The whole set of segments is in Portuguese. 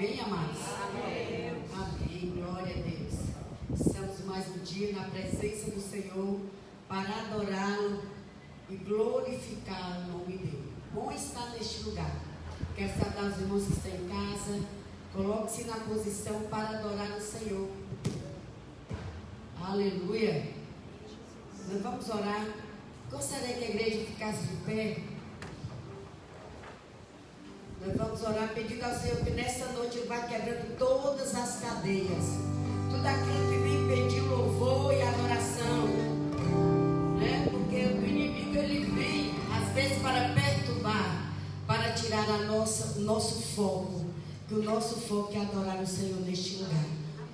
Amém, amados? Amém. Amém. Glória a Deus. Estamos mais um dia na presença do Senhor para adorá-lo e glorificar o nome dele. Bom estar neste lugar. Quero saudar os irmãos que estão em casa. Coloque-se na posição para adorar o Senhor. Aleluia. Nós vamos orar. Gostaria que a igreja ficasse de pé. Nós vamos orar pedindo ao Senhor que nessa noite Ele vai quebrando todas as cadeias. Tudo aquilo que vem impedir o louvor e a adoração. Né? Porque o inimigo ele vem às vezes para perturbar, para tirar o nosso foco. Que o nosso foco é adorar o Senhor neste lugar.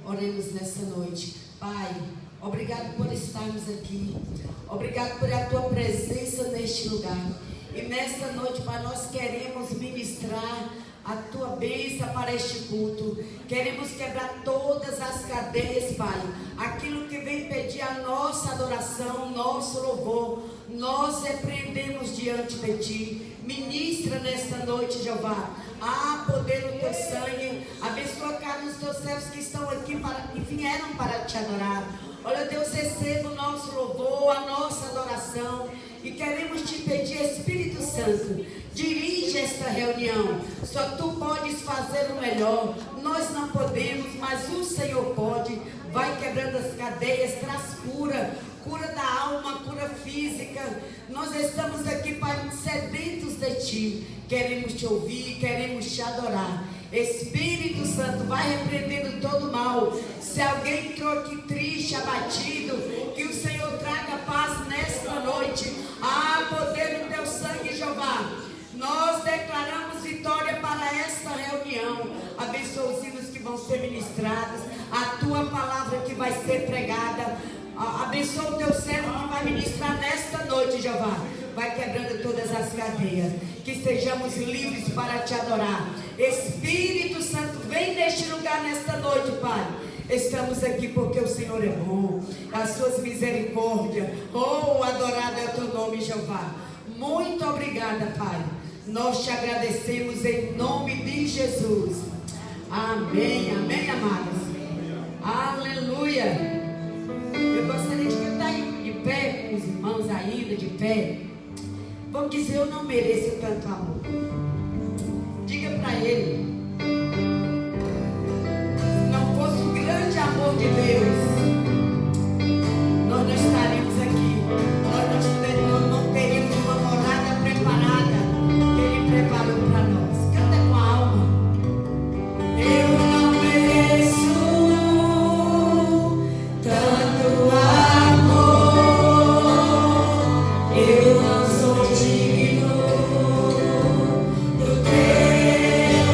Oremos nessa noite. Pai, obrigado por estarmos aqui. Obrigado por a tua presença neste lugar. E nesta noite, Pai, nós queremos ministrar a tua bênção para este culto. Queremos quebrar todas as cadeias, Pai. Aquilo que vem pedir a nossa adoração, nosso louvor, nós repreendemos diante de ti. Ministra nesta noite, Jeová. Poder no teu sangue. Abençoa cada um dos teus servos que estão aqui e vieram para te adorar. Olha, Deus, receba o nosso louvor, a nossa adoração. E queremos te pedir, Espírito Santo, dirige esta reunião. Só tu podes fazer o melhor. Nós não podemos, mas o Senhor pode. Vai quebrando as cadeias, traz cura. Cura da alma, cura física. Nós estamos aqui, Pai, sedentos de ti. Queremos te ouvir, queremos te adorar. Espírito Santo, vai repreendendo todo mal. Se alguém entrou aqui triste, abatido, que o Senhor traga paz nesta noite. Poder no teu sangue, Jeová. Nós declaramos vitória para esta reunião. Abençoa os hinos que vão ser ministrados, a tua palavra que vai ser pregada. Abençoa o teu servo que vai ministrar nesta noite, Jeová. Vai quebrando todas as cadeias. Que sejamos livres para te adorar. Espírito Santo, vem neste lugar nesta noite, Pai. Estamos aqui porque o Senhor é bom. As suas misericórdias. Adorado é o teu nome, Jeová. Muito obrigada, Pai. Nós te agradecemos em nome de Jesus. Amém, amém, amados. Aleluia. Eu gostaria de cantar de pé com os irmãos ainda, de pé. Vamos dizer, eu não mereço tanto amor. Diga para ele. Se não fosse o grande amor de Deus, nós não estaríamos aqui. Nós não teríamos uma morada preparada que Ele preparou para nós. Canta com a alma. Eu não mereço tanto amor. Eu não sou digno do teu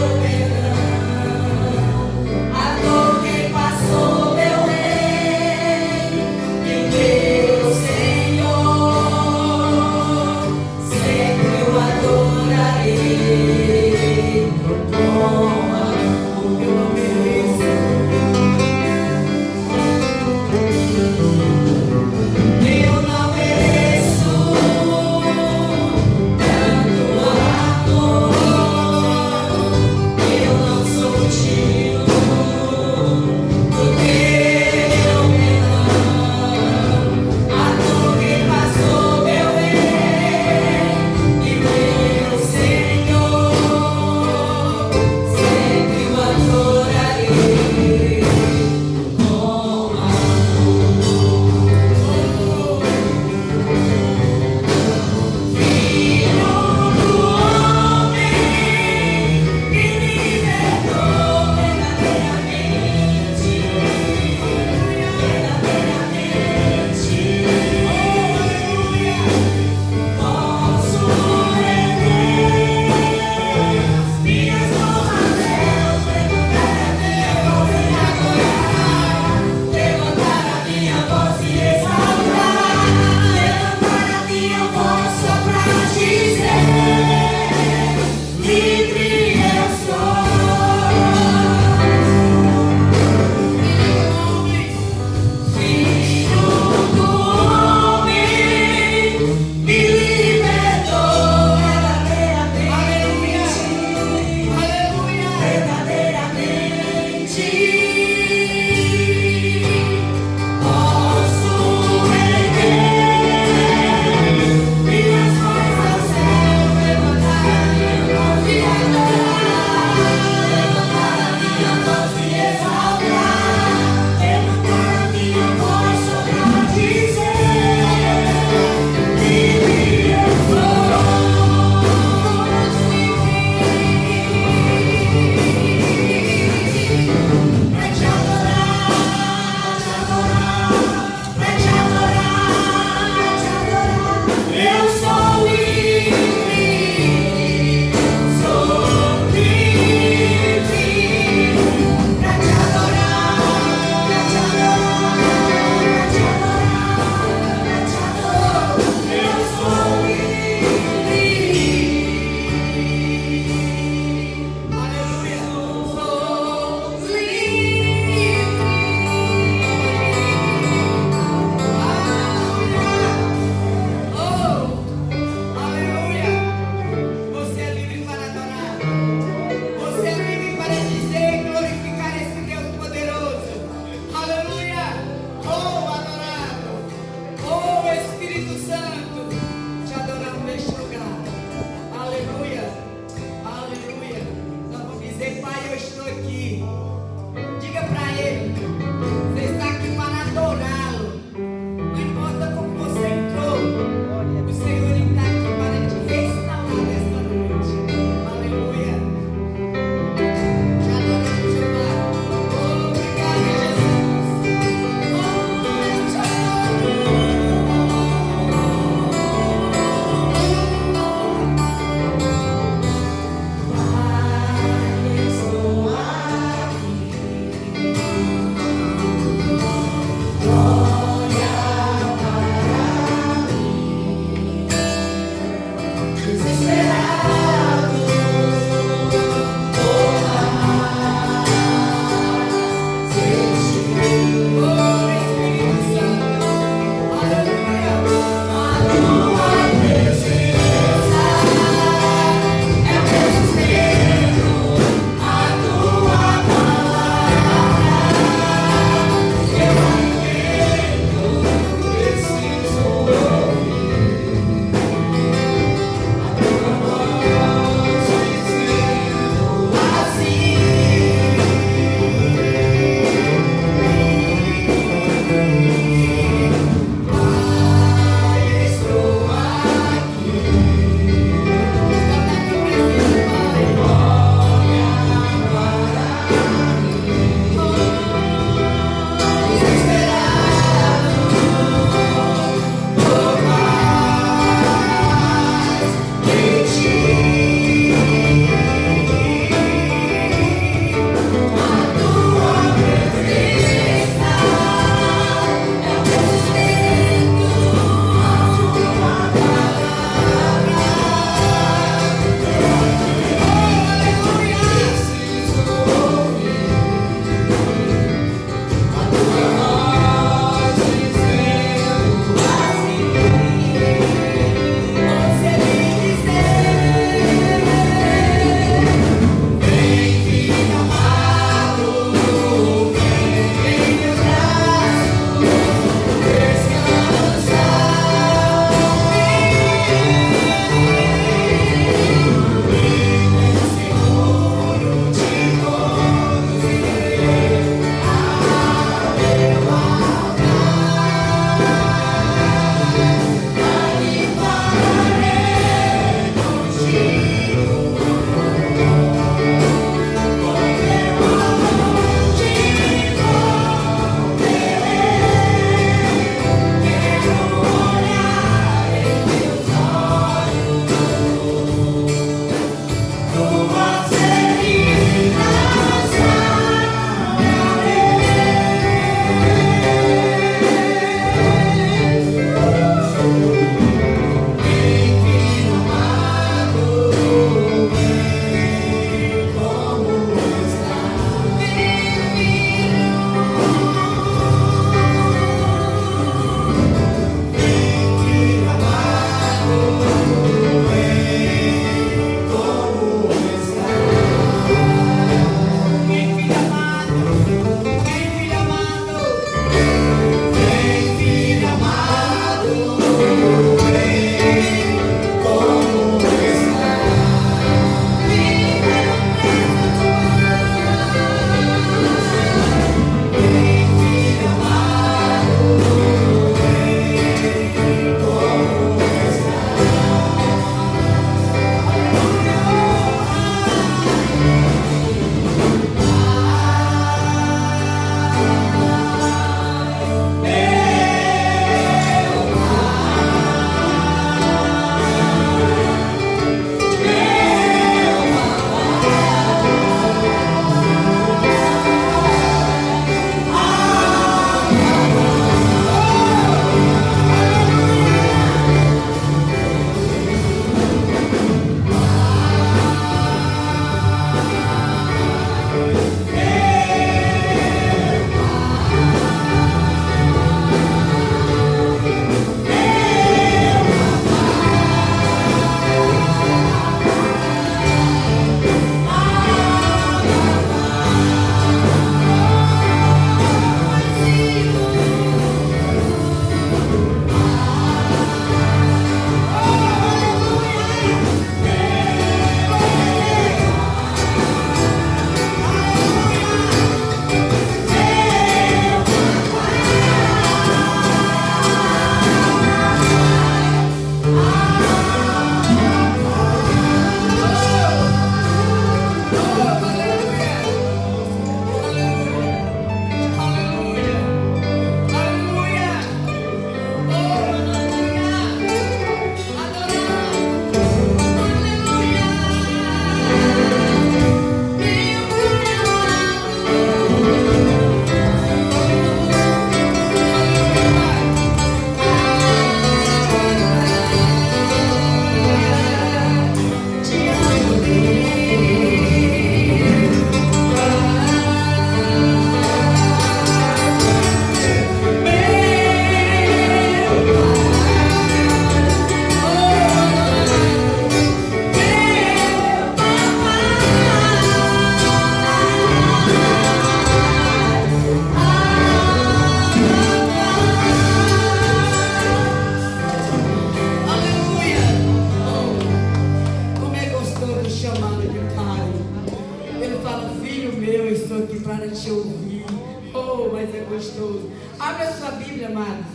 Abra sua Bíblia, amados,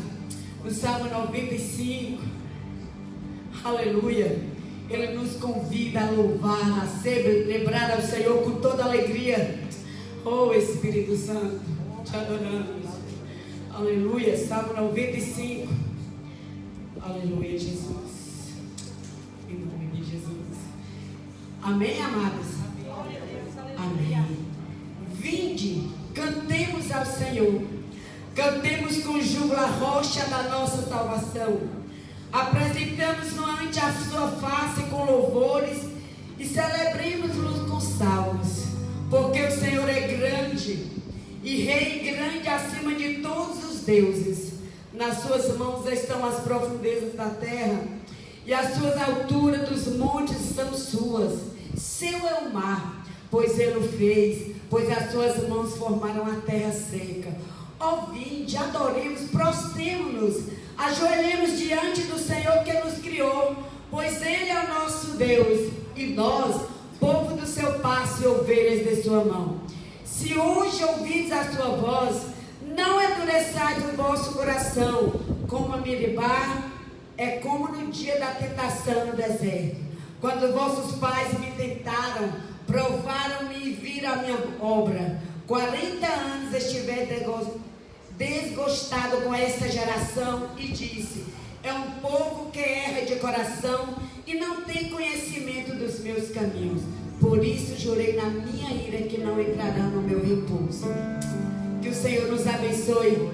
no Salmo 95. Aleluia. Ele nos convida a louvar, a celebrar ao Senhor com toda alegria. Oh, Espírito Santo, te adoramos. Aleluia. Salmo 95. Aleluia, Jesus. Em nome de Jesus. Amém, amados? Amém. Vinde, cantemos ao Senhor. Cantemos com júbilo a rocha da nossa salvação. Apresentamos-nos ante a sua face com louvores e celebremos-nos com salmos. Porque o Senhor é grande e rei grande acima de todos os deuses. Nas suas mãos estão as profundezas da terra e as suas alturas dos montes são suas. Seu é o mar, pois ele o fez, pois as suas mãos formaram a terra seca. Vinde, adoremos, prostremo-nos, ajoelhemos diante do Senhor que nos criou, pois ele é o nosso Deus e nós, povo do seu passo e ovelhas de sua mão. Se hoje ouvides a sua voz, não endureçais o vosso coração, como a Meribá, é como no dia da tentação no deserto, quando vossos pais me tentaram, provaram-me e viram a minha obra. 40 anos estive desgostado com esta geração e disse: é um povo que erra de coração e não tem conhecimento dos meus caminhos. Por isso jurei na minha ira que não entrarão no meu repouso. Que o Senhor nos abençoe,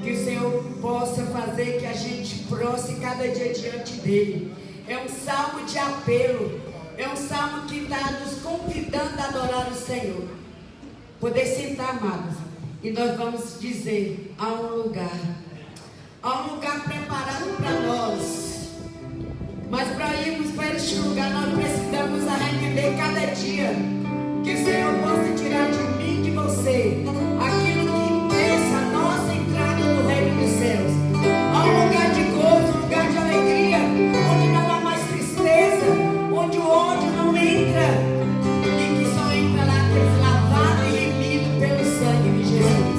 que o Senhor possa fazer que a gente prosse cada dia diante dele. É um salmo de apelo, é um salmo que está nos convidando a adorar o Senhor. Poder sentar, amados, e nós vamos dizer: há um lugar preparado para nós. Mas para irmos para este lugar, nós precisamos arrepender cada dia. Que o Senhor possa tirar de mim e de você aquilo que impeça a nossa entrada no reino dos céus. Há um lugar de gozo, um lugar de alegria, onde não há mais tristeza, onde o ódio não entra, e que só entra lá lavado e remido pelo sangue de Jesus.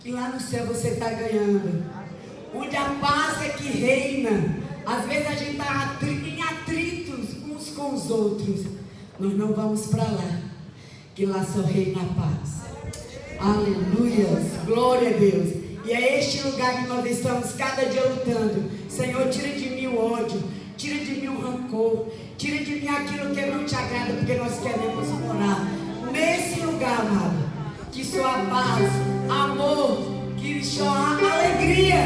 E lá no céu você está ganhando. Onde a paz é que reina. Às vezes a gente está em atritos uns com os outros. Nós não vamos para lá, que lá só reina a paz. Aleluia, glória a Deus. E é este lugar que nós estamos cada dia lutando. Senhor, tira de mim o ódio, tira de mim o rancor, tira de mim aquilo que não te agrada, porque nós queremos morar nesse lugar, amado, que só a paz, amor, que só a alegria.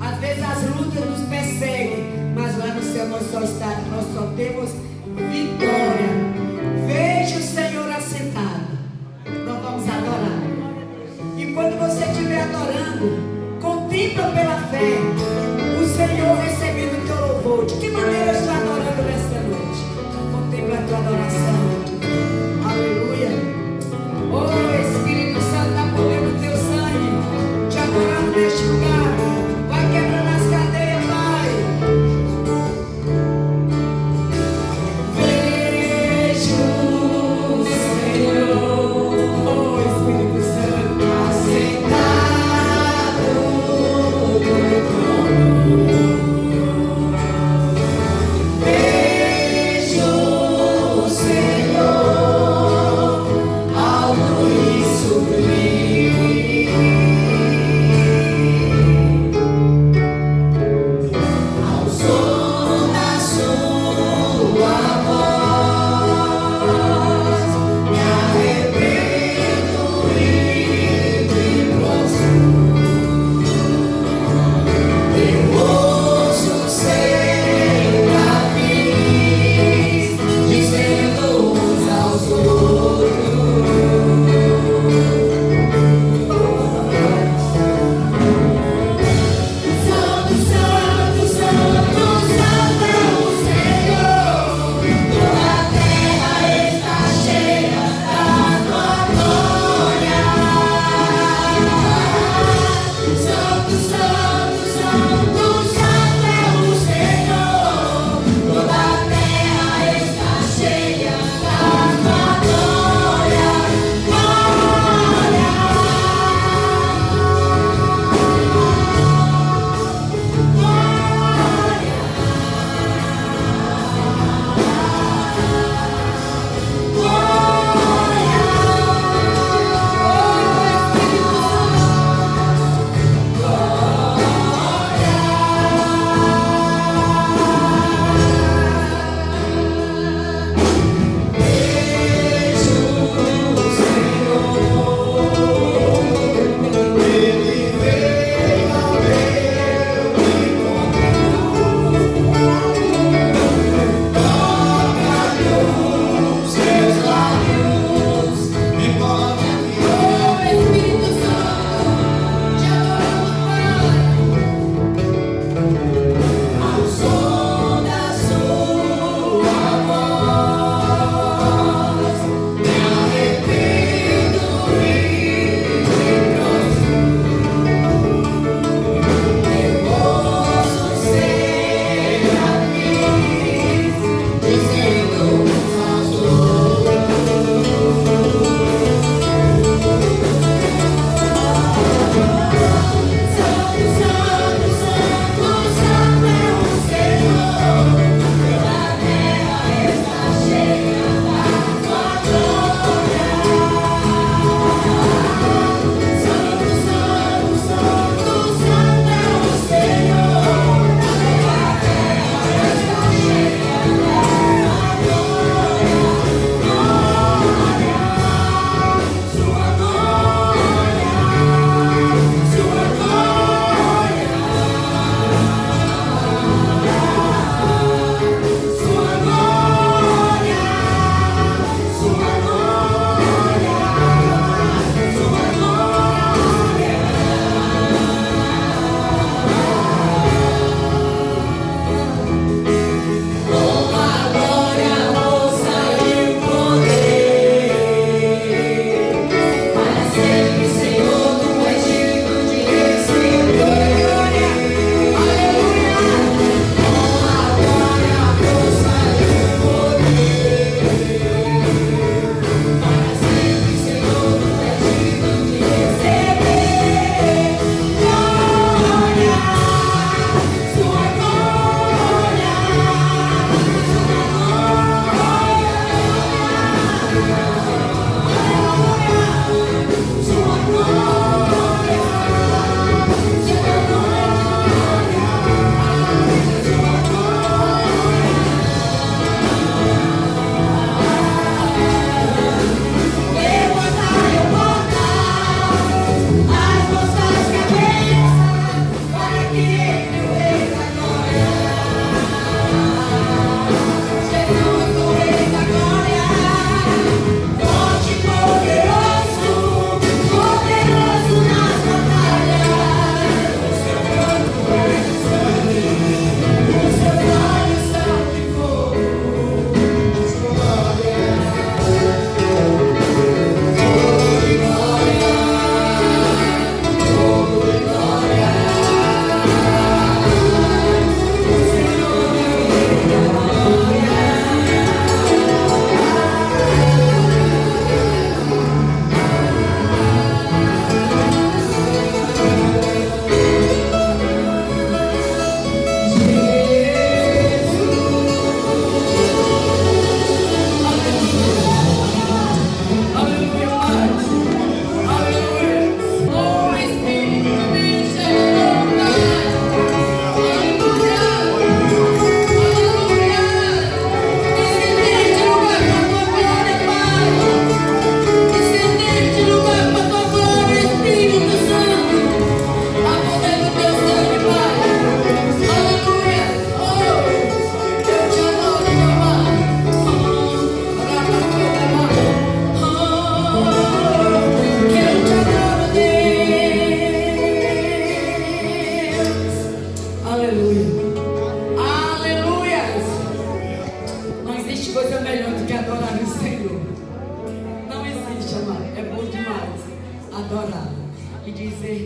Às vezes as lutas nos perseguem, mas lá no céu nós só temos vitória. Veja o Senhor assentado. Nós vamos adorar. E quando você estiver adorando, contempla pela fé o Senhor recebendo o teu louvor. De que maneira eu estou adorando nesta noite? Contempla a tua adoração. Aleluia. Oh Espírito Santo, dá poder no teu sangue. Te adorando neste lugar. Vai quebrando as cadeias, Pai. Vejo o Senhor, oh Espírito Santo, assentado no trono. Vejo o Senhor.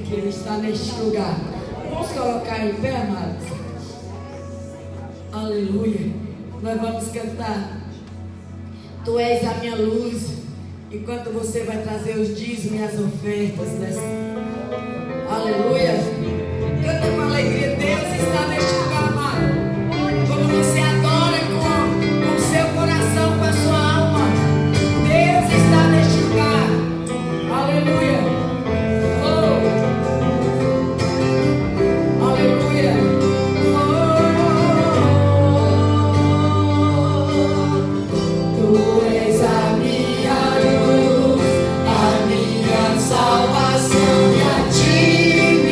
que Ele está neste lugar. Vamos colocar em pé, amados. Aleluia. Nós vamos cantar. Tu és a minha luz. Enquanto você vai trazer os dízimos e as ofertas dessa. Aleluia. Canta com alegria. Deus está neste lugar, amado. Como você adora com o seu coração, com a sua alma. Deus está neste lugar. Aleluia. Salvação e a ti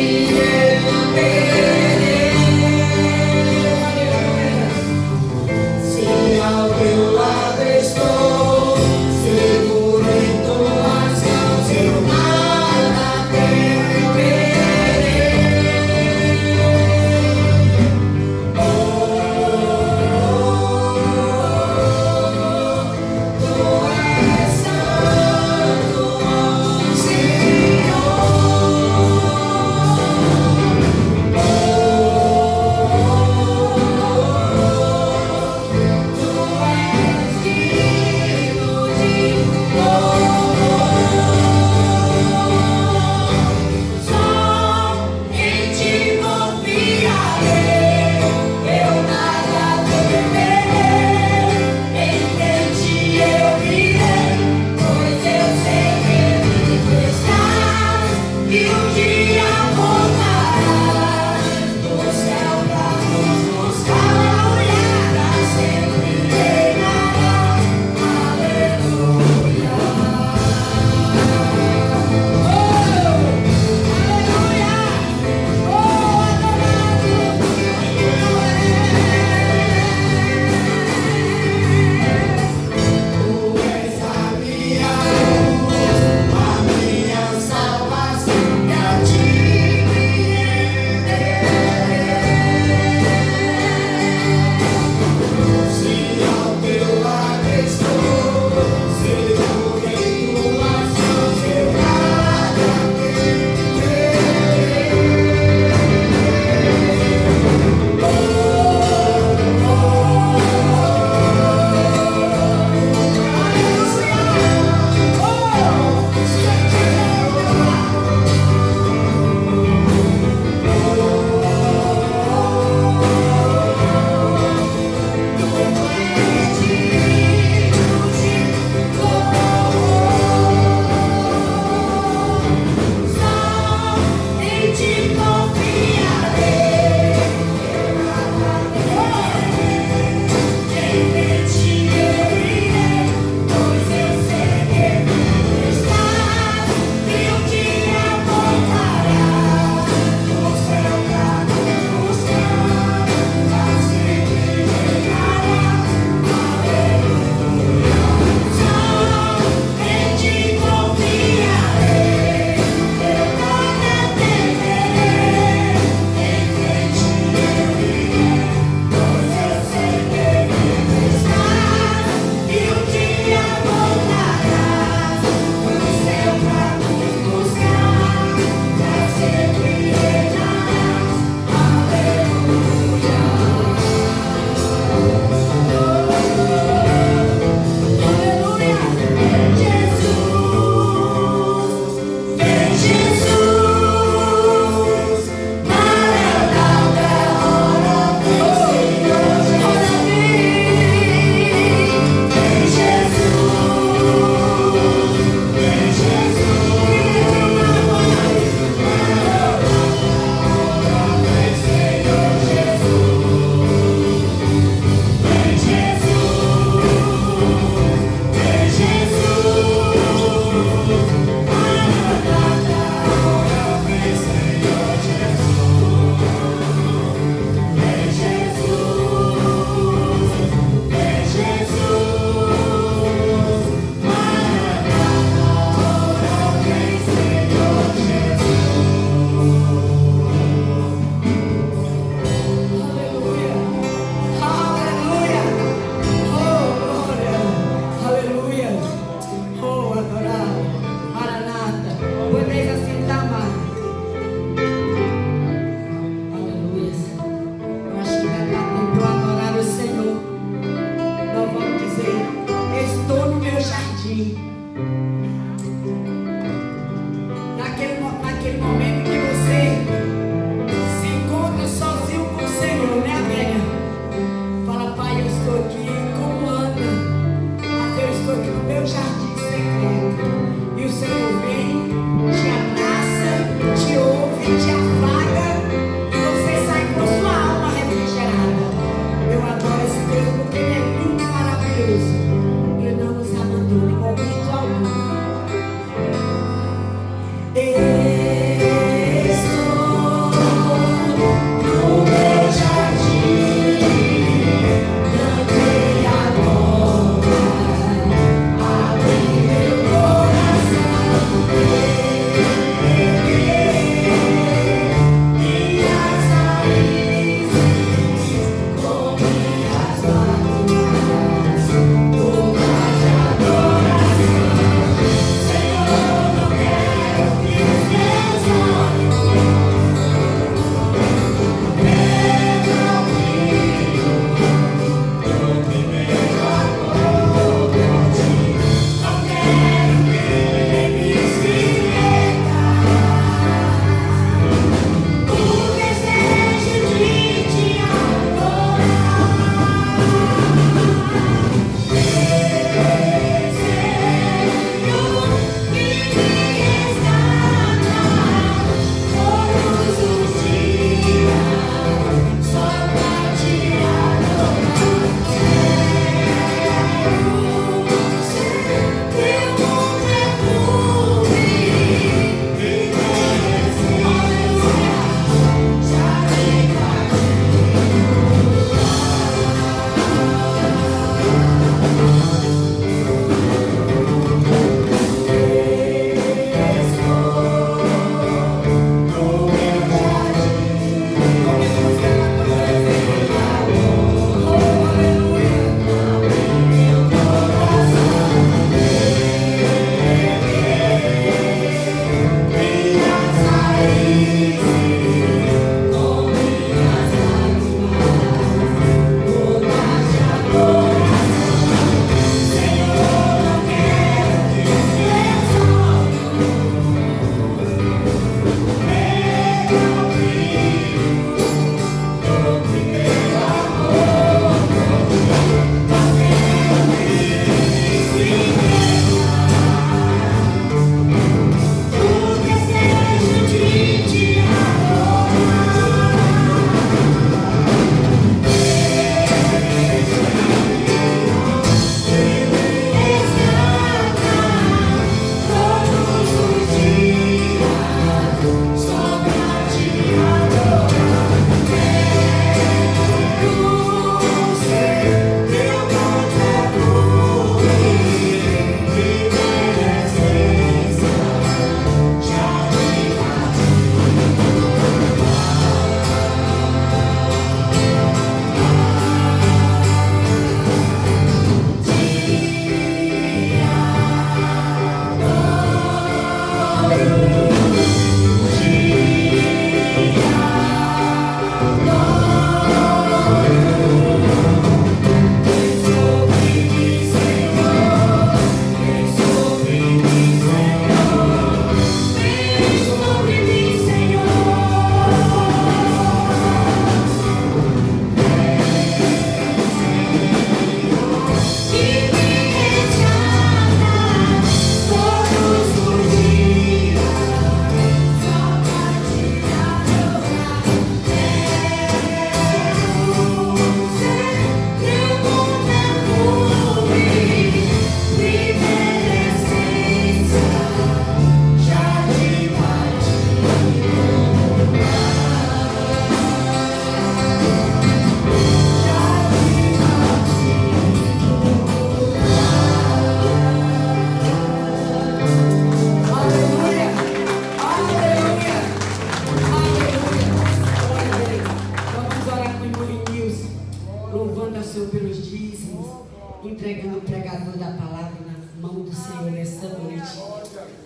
nesta noite.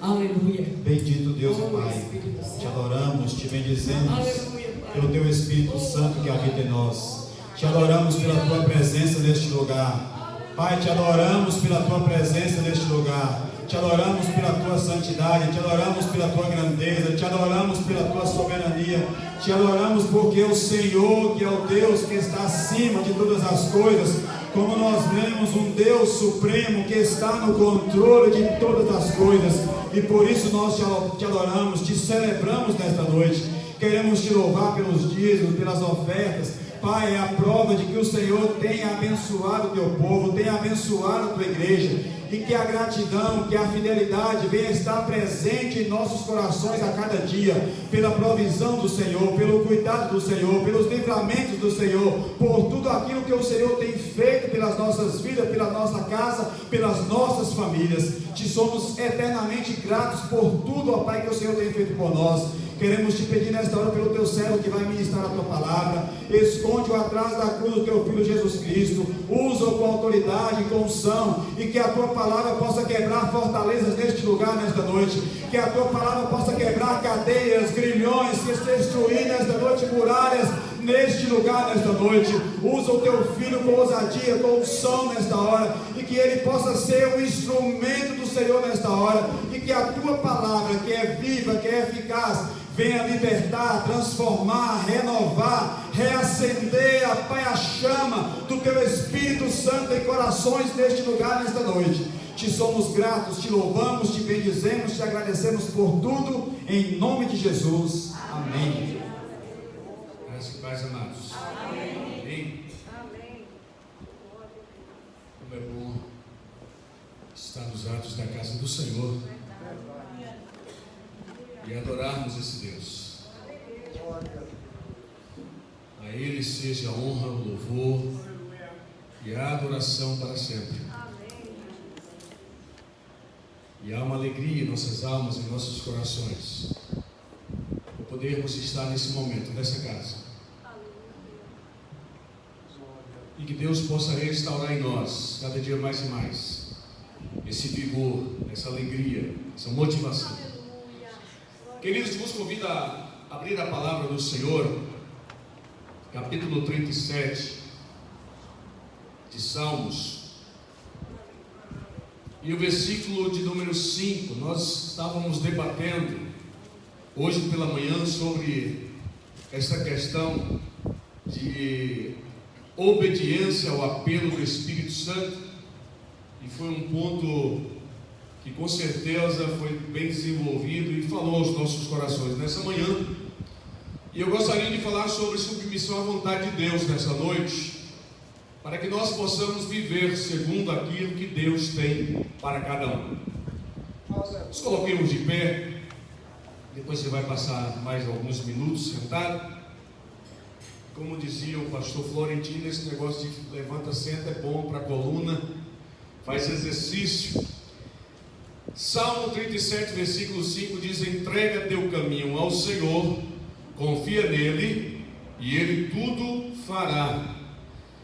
Aleluia. Bendito Deus e Pai, te adoramos, te bendizemos pelo Teu Espírito Santo que habita em nós. Te adoramos pela Tua presença neste lugar. Pai, te adoramos pela Tua presença neste lugar. Te adoramos pela Tua santidade, te adoramos pela Tua grandeza, te adoramos pela Tua soberania, te adoramos porque o Senhor, que é o Deus que está acima de todas as coisas, como nós vemos, um Deus supremo que está no controle de todas as coisas, e por isso nós te adoramos, te celebramos nesta noite. Queremos te louvar pelos dízimos, pelas ofertas. Pai, é a prova de que o Senhor tem abençoado o teu povo, tem abençoado a tua igreja, e que a gratidão, que a fidelidade venha estar presente em nossos corações a cada dia, pela provisão do Senhor, pelo cuidado do Senhor, pelos livramentos do Senhor, por tudo aquilo que o Senhor tem feito pelas nossas vidas, pela nossa casa, pelas nossas famílias. Te somos eternamente gratos por tudo, ó Pai, que o Senhor tem feito por nós. Queremos te pedir nesta hora pelo teu servo que vai ministrar a tua palavra. Esconde-o atrás da cruz do teu Filho Jesus Cristo. Usa-o com autoridade, com unção, e que a tua palavra possa quebrar fortalezas neste lugar, nesta noite. Que a tua palavra possa quebrar cadeias, grilhões, que destruir nesta noite muralhas neste lugar, nesta noite. Usa o teu Filho com ousadia, com unção nesta hora, e que ele possa ser o instrumento do Senhor nesta hora, e que a tua palavra, que é viva, que é eficaz, venha libertar, transformar, renovar, reacender, Pai, a chama do teu Espírito Santo em corações neste lugar, nesta noite. Te somos gratos, te louvamos, te bendizemos, te agradecemos por tudo, em nome de Jesus. Amém. Graças e paz, amados. Amém. Amém. Como é bom estar nos atos da casa do Senhor e adorarmos esse Deus. A Ele seja a honra, o louvor e a adoração para sempre. E há uma alegria em nossas almas, em nossos corações, por podermos estar nesse momento, nessa casa. E que Deus possa restaurar em nós, cada dia mais e mais, esse vigor, essa alegria, essa motivação. Queridos, vos convido a abrir a palavra do Senhor, capítulo 37 de Salmos, e o versículo de número 5. Nós estávamos debatendo hoje pela manhã sobre essa questão de obediência ao apelo do Espírito Santo, e foi um ponto que com certeza foi bem desenvolvido e falou aos nossos corações nessa manhã. E eu gostaria de falar sobre submissão à vontade de Deus nessa noite, para que nós possamos viver segundo aquilo que Deus tem para cada um. Nos coloquemos de pé. Depois você vai passar mais alguns minutos sentado. Como dizia o pastor Florentino, esse negócio de levanta, senta é bom para a coluna, faz exercício. Salmo 37, versículo 5 diz: entrega teu caminho ao Senhor, confia nele e ele tudo fará.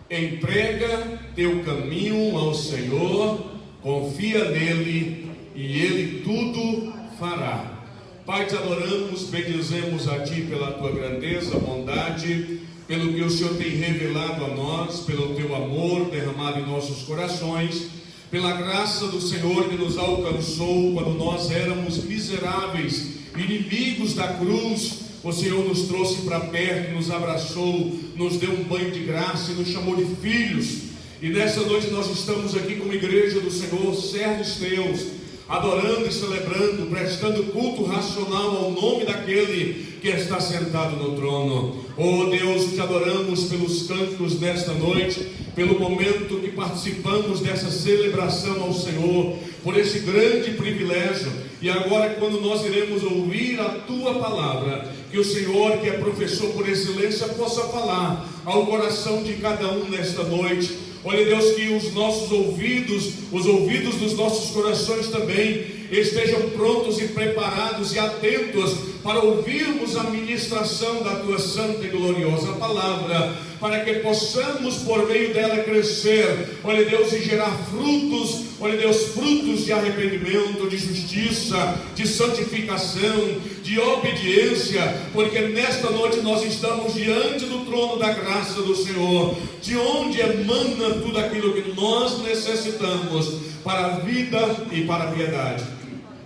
Entrega teu caminho ao Senhor, confia nele e ele tudo fará. Pai, te adoramos, bendizemos a ti pela tua grandeza, bondade, pelo que o Senhor tem revelado a nós, pelo teu amor derramado em nossos corações, pela graça do Senhor que nos alcançou quando nós éramos miseráveis, inimigos da cruz. O Senhor nos trouxe para perto, nos abraçou, nos deu um banho de graça e nos chamou de filhos. E nessa noite nós estamos aqui como igreja do Senhor, servos teus, adorando e celebrando, prestando culto racional ao nome daquele que está sentado no trono. Oh Deus, te adoramos pelos cânticos desta noite, pelo momento que participamos dessa celebração ao Senhor, por esse grande privilégio. E agora, quando nós iremos ouvir a tua palavra, que o Senhor, que é professor por excelência, possa falar ao coração de cada um nesta noite. Olha, Deus, que os nossos ouvidos, os ouvidos dos nossos corações também estejam prontos e preparados e atentos para ouvirmos a ministração da Tua santa e gloriosa palavra, para que possamos por meio dela crescer, olha Deus, e gerar frutos, olha Deus, frutos de arrependimento, de justiça, de santificação, de obediência, porque nesta noite nós estamos diante do trono da graça do Senhor, de onde emana tudo aquilo que nós necessitamos para a vida e para a piedade.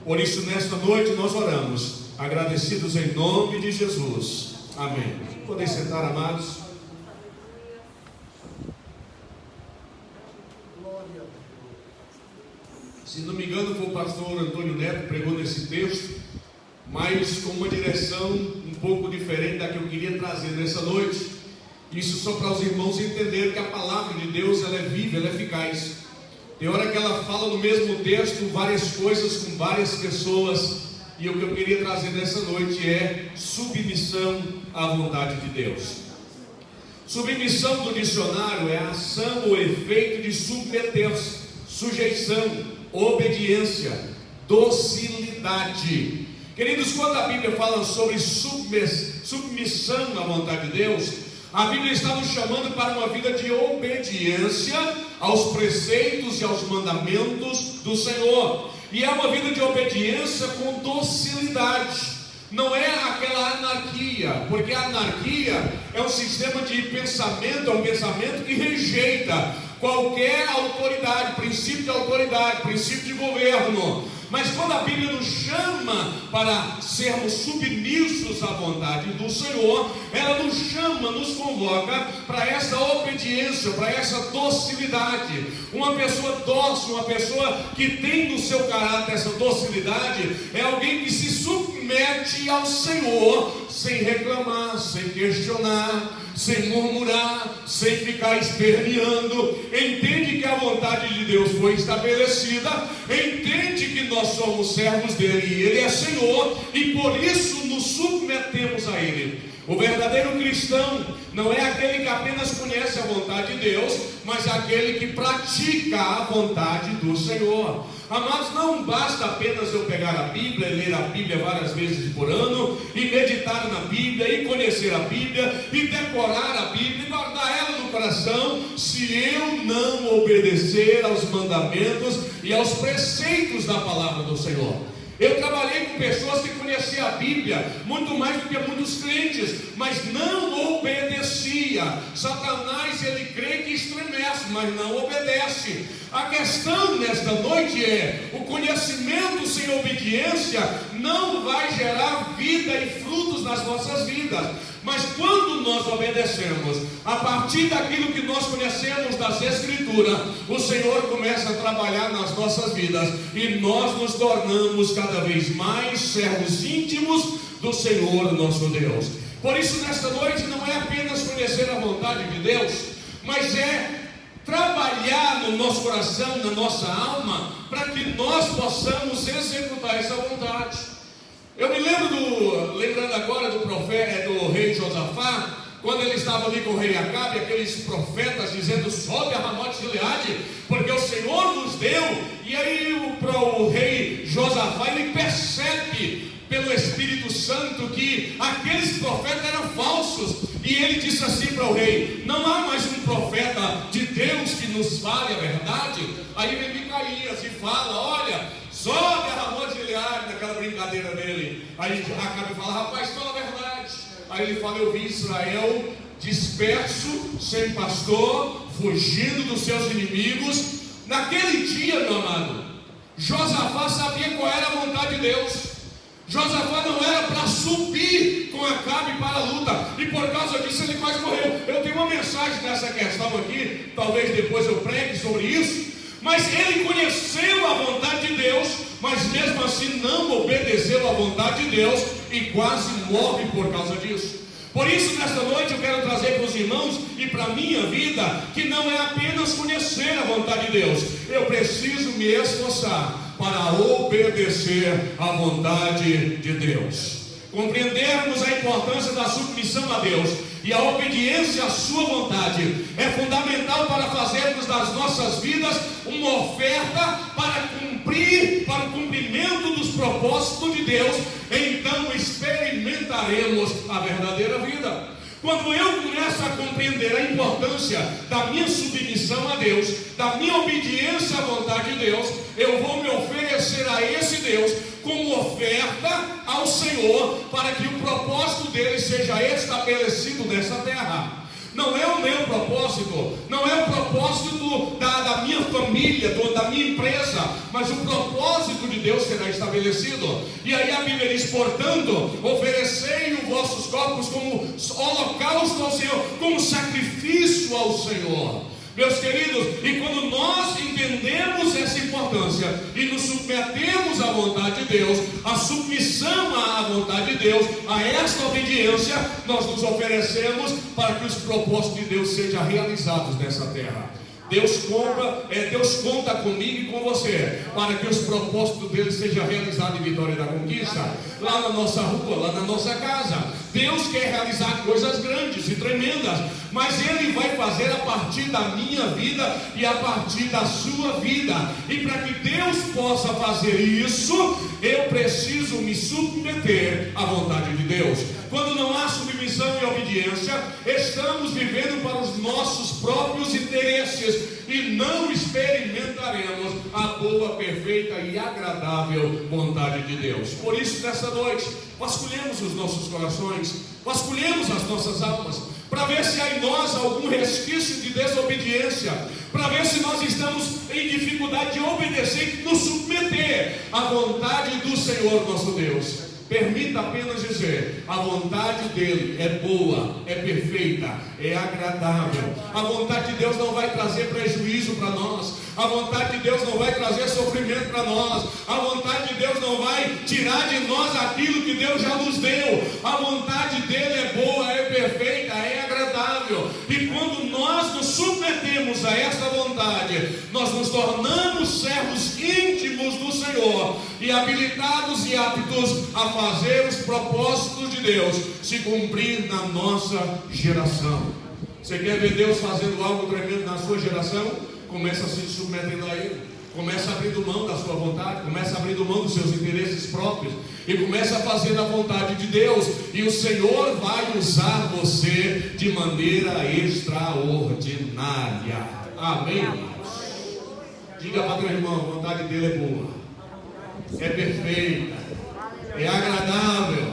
Por isso nesta noite nós oramos, agradecidos em nome de Jesus. Amém. Podem sentar, amados. Se não me engano, foi o pastor Antônio Neto que pregou nesse texto, mas com uma direção um pouco diferente da que eu queria trazer nessa noite. Isso só para os irmãos entenderem que a palavra de Deus, ela é viva, ela é eficaz. Tem hora que ela fala no mesmo texto várias coisas com várias pessoas, e o que eu queria trazer nessa noite é submissão à vontade de Deus. Submissão do dicionário é a ação ou efeito de submeter-se, sujeição, obediência, docilidade. Queridos, quando a Bíblia fala sobre submissão à vontade de Deus, a Bíblia está nos chamando para uma vida de obediência aos preceitos e aos mandamentos do Senhor. E é uma vida de obediência com docilidade. Não é aquela anarquia, porque a anarquia é um sistema de pensamento, é um pensamento que rejeita qualquer autoridade, princípio de autoridade, princípio de governo. Mas quando a Bíblia nos chama para sermos submissos à vontade do Senhor, ela nos chama, nos convoca para essa obediência, para essa docilidade. Uma pessoa dócil, uma pessoa que tem no seu caráter essa docilidade, é alguém que se submete ao Senhor sem reclamar, sem questionar, sem murmurar, sem ficar esperneando. Entende que a vontade de Deus foi estabelecida, entende que nós somos servos dele e ele é Senhor, e por isso nos submetemos a ele. O verdadeiro cristão não é aquele que apenas conhece a vontade de Deus, mas aquele que pratica a vontade do Senhor. Amados, não basta apenas eu pegar a Bíblia e ler a Bíblia várias vezes por ano, e meditar na Bíblia, e conhecer a Bíblia, e decorar a Bíblia, e guardar ela no coração, se eu não obedecer aos mandamentos e aos preceitos da palavra do Senhor. Eu trabalhei com pessoas que conheciam a Bíblia muito mais do que muitos crentes, mas não obedecia. Satanás, ele crê que estremece, mas não obedece. A questão nesta noite é: o conhecimento sem obediência não vai gerar vida e frutos nas nossas vidas. Mas quando nós obedecemos, a partir daquilo que nós conhecemos das Escrituras, o Senhor começa a trabalhar nas nossas vidas, e nós nos tornamos cada vez mais servos íntimos do Senhor nosso Deus. Por isso, nesta noite, não é apenas conhecer a vontade de Deus, mas é trabalhar no nosso coração, na nossa alma, para que nós possamos executar essa vontade. Eu me lembrando agora do profeta, do rei Josafá, quando ele estava ali com o rei Acabe, aqueles profetas dizendo: sobe a Ramote de Gileade, porque o Senhor nos deu. E aí o rei Josafá, ele percebe pelo Espírito Santo que aqueles profetas eram falsos, e ele disse assim para o rei: não há mais um profeta de Deus que nos fale a verdade? Aí vem Micaías e fala: olha, sobe a Ramote de Gileade, naquela brincadeira dele. Aí Acabe fala: rapaz, fala a verdade. Aí ele fala: eu vi Israel disperso, sem pastor, fugindo dos seus inimigos. Naquele dia, meu amado, Josafá sabia qual era a vontade de Deus. Josafá não era para subir com Acabe para a luta, e por causa disso ele quase morreu. Eu tenho uma mensagem nessa questão aqui, talvez depois eu pregue sobre isso. Mas ele conheceu a vontade de Deus, mas mesmo assim não obedeceu à vontade de Deus, e quase morre por causa disso. Por isso, nesta noite eu quero trazer para os irmãos e para a minha vida, que não é apenas conhecer a vontade de Deus, eu preciso me esforçar para obedecer à vontade de Deus. Compreendermos a importância da submissão a Deus e a obediência à sua vontade é fundamental para fazermos das nossas vidas uma oferta para o cumprimento dos propósitos de Deus. Então experimentaremos a verdadeira vida. Quando eu começo a compreender a importância da minha submissão a Deus, da minha obediência à vontade de Deus, eu vou me oferecer a esse Deus como oferta ao Senhor, para que o propósito dele seja estabelecido nessa terra. Não é o meu propósito, não é o propósito da minha família, da minha empresa, mas o propósito de Deus será estabelecido. E aí a Bíblia diz: portanto, oferecei os vossos corpos como holocausto ao Senhor, como sacrifício ao Senhor. Meus queridos, e quando nós entendemos essa importância e nos submetemos à vontade de Deus, a submissão à vontade de Deus, a esta obediência, nós nos oferecemos para que os propósitos de Deus sejam realizados nessa terra. Deus conta comigo e com você, para que os propósitos dele sejam realizados em Vitória da Conquista, lá na nossa rua, lá na nossa casa. Deus quer realizar coisas grandes e tremendas, mas ele vai fazer a partir da minha vida e a partir da sua vida. E para que Deus possa fazer isso, eu preciso me submeter à vontade de Deus. Quando não há submissão e obediência, estamos vivendo para os nossos próprios interesses e não experimentaremos a boa, perfeita e agradável vontade de Deus. Por isso, nessa noite, vasculhemos os nossos corações, vasculhemos as nossas almas, para ver se há em nós algum resquício de desobediência, para ver se nós estamos em dificuldade de obedecer e nos submeter à vontade do Senhor nosso Deus. Permita apenas dizer: a vontade dele é boa, é perfeita, é agradável. A vontade de Deus não vai trazer prejuízo para nós. A vontade de Deus não vai trazer sofrimento para nós. A vontade de Deus não vai tirar de nós aquilo que Deus já nos deu. A vontade dele é boa, é perfeita, é agradável. E quando nós nos submetemos a esta vontade, nós nos tornamos servos íntimos do Senhor e habilitados e aptos a fazer os propósitos de Deus se cumprir na nossa geração. Você quer ver Deus fazendo algo tremendo na sua geração? Começa se submetendo a Ele. Começa abrindo mão da sua vontade, começa abrindo mão dos seus interesses próprios e começa a fazer a vontade de Deus, e o Senhor vai usar você de maneira extraordinária. Amém? Diga para o teu irmão: a vontade dele é boa, é perfeita, é agradável.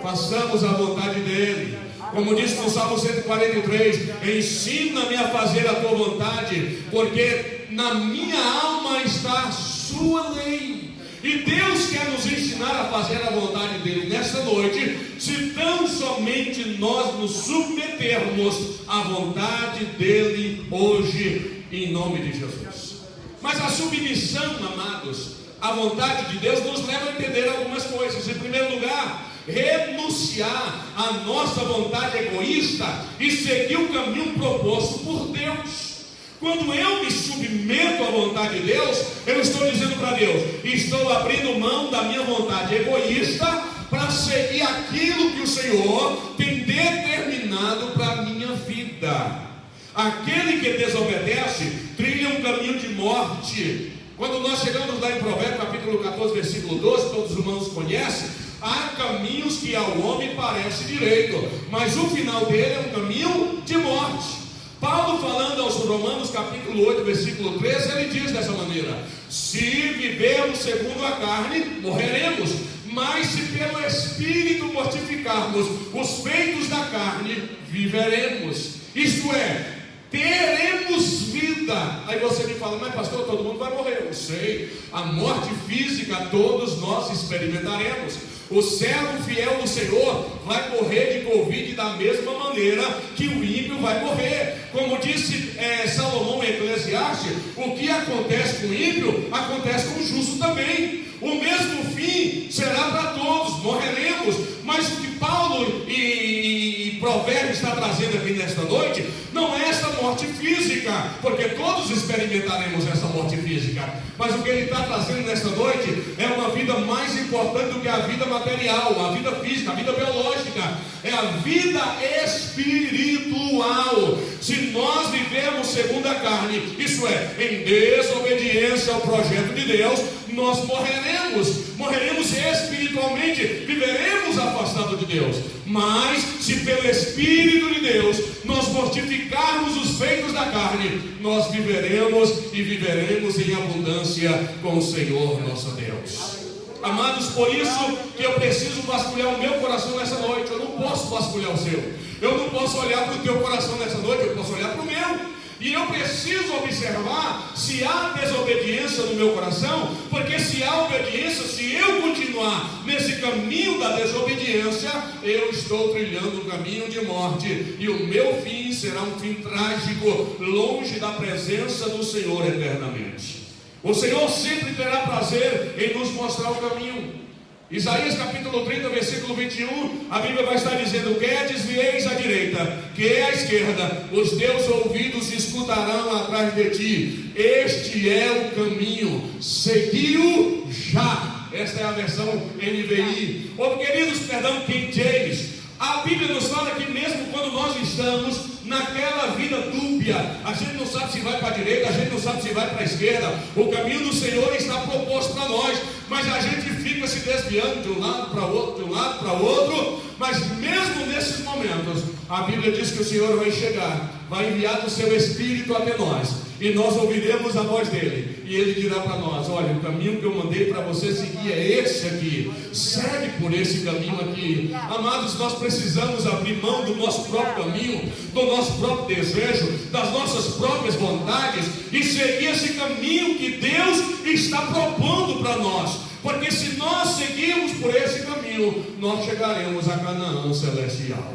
Façamos a vontade dele. Como diz no Salmo 143: ensina-me a fazer a tua vontade, porque na minha alma está a sua lei. E Deus quer nos ensinar a fazer a vontade dele nesta noite, se tão somente nós nos submetermos à vontade dele hoje, em nome de Jesus. Mas a submissão, amados, à vontade de Deus nos leva a entender algumas coisas. Em primeiro lugar, renunciar à nossa vontade egoísta e seguir o caminho proposto por Deus. Quando eu me submeto à vontade de Deus, eu estou dizendo para Deus: estou abrindo mão da minha vontade egoísta para seguir aquilo que o Senhor tem determinado para a minha vida. Aquele que desobedece trilha um caminho de morte. Quando nós chegamos lá em Provérbios capítulo 14, versículo 12, todos os irmãos conhecem: há caminhos que ao homem parece direito, mas o final dele é um caminho de morte. Paulo, falando aos Romanos capítulo 8, versículo 13, ele diz dessa maneira: se vivermos segundo a carne, morreremos, mas se pelo Espírito mortificarmos os feitos da carne, viveremos. Isto é, teremos vida. Aí você me fala: mas pastor, todo mundo vai morrer. Eu sei, a morte física todos nós experimentaremos. O servo fiel do Senhor vai morrer de Covid da mesma maneira que o ímpio vai morrer. Como disse Salomão em Eclesiastes: o que acontece com o ímpio, acontece com o justo também. O mesmo fim será para todos, morreremos. Mas o que Paulo e Provérbios está trazendo aqui nesta noite não é essa morte física, porque todos experimentaremos essa morte física. Mas o que ele está trazendo nesta noite é uma vida mais importante do que a vida material, a vida física, a vida biológica. É a vida espiritual. Se nós vivermos segundo a carne, isso é, em desobediência ao projeto de Deus, nós morreremos espiritualmente, viveremos viveremos afastados de Deus. Mas se pelo Espírito de Deus nós mortificarmos os feitos da carne, nós viveremos e viveremos em abundância com o Senhor nosso Deus. Amados, por isso que eu preciso vasculhar o meu coração nessa noite. Eu não posso vasculhar o seu. Eu não posso olhar para o teu coração nessa noite, eu posso olhar para o meu. E eu preciso observar se há desobediência no meu coração, porque se há obediência, se eu continuar nesse caminho da desobediência, eu estou trilhando um caminho de morte, e o meu fim será um fim trágico, longe da presença do Senhor eternamente. O Senhor sempre terá prazer em nos mostrar o caminho. Isaías capítulo 30, versículo 21, a Bíblia vai estar dizendo: quer desvieis à direita, quer à esquerda, os teus ouvidos escutarão atrás de ti. Este é o caminho, segui-o já. Esta é a versão NVI. Queridos, perdão, King James. A Bíblia nos fala que mesmo quando nós estamos naquela vida dúbia, a gente não sabe se vai para a direita, a gente não sabe se vai para a esquerda, o caminho do Senhor está proposto para nós, mas a gente fica se desviando de um lado para outro, de um lado para outro. Mas mesmo nesses momentos, a Bíblia diz que o Senhor vai chegar, vai enviar o seu Espírito até nós, e nós ouviremos a voz dele, e ele dirá para nós: olha, o caminho que eu mandei para você seguir é esse aqui, segue por esse caminho aqui. Amados, nós precisamos abrir mão do nosso próprio caminho, do nosso próprio desejo, das nossas próprias vontades, e seguir esse caminho que Deus está propondo para nós. Porque se nós seguirmos por esse caminho, nós chegaremos a Canaã celestial.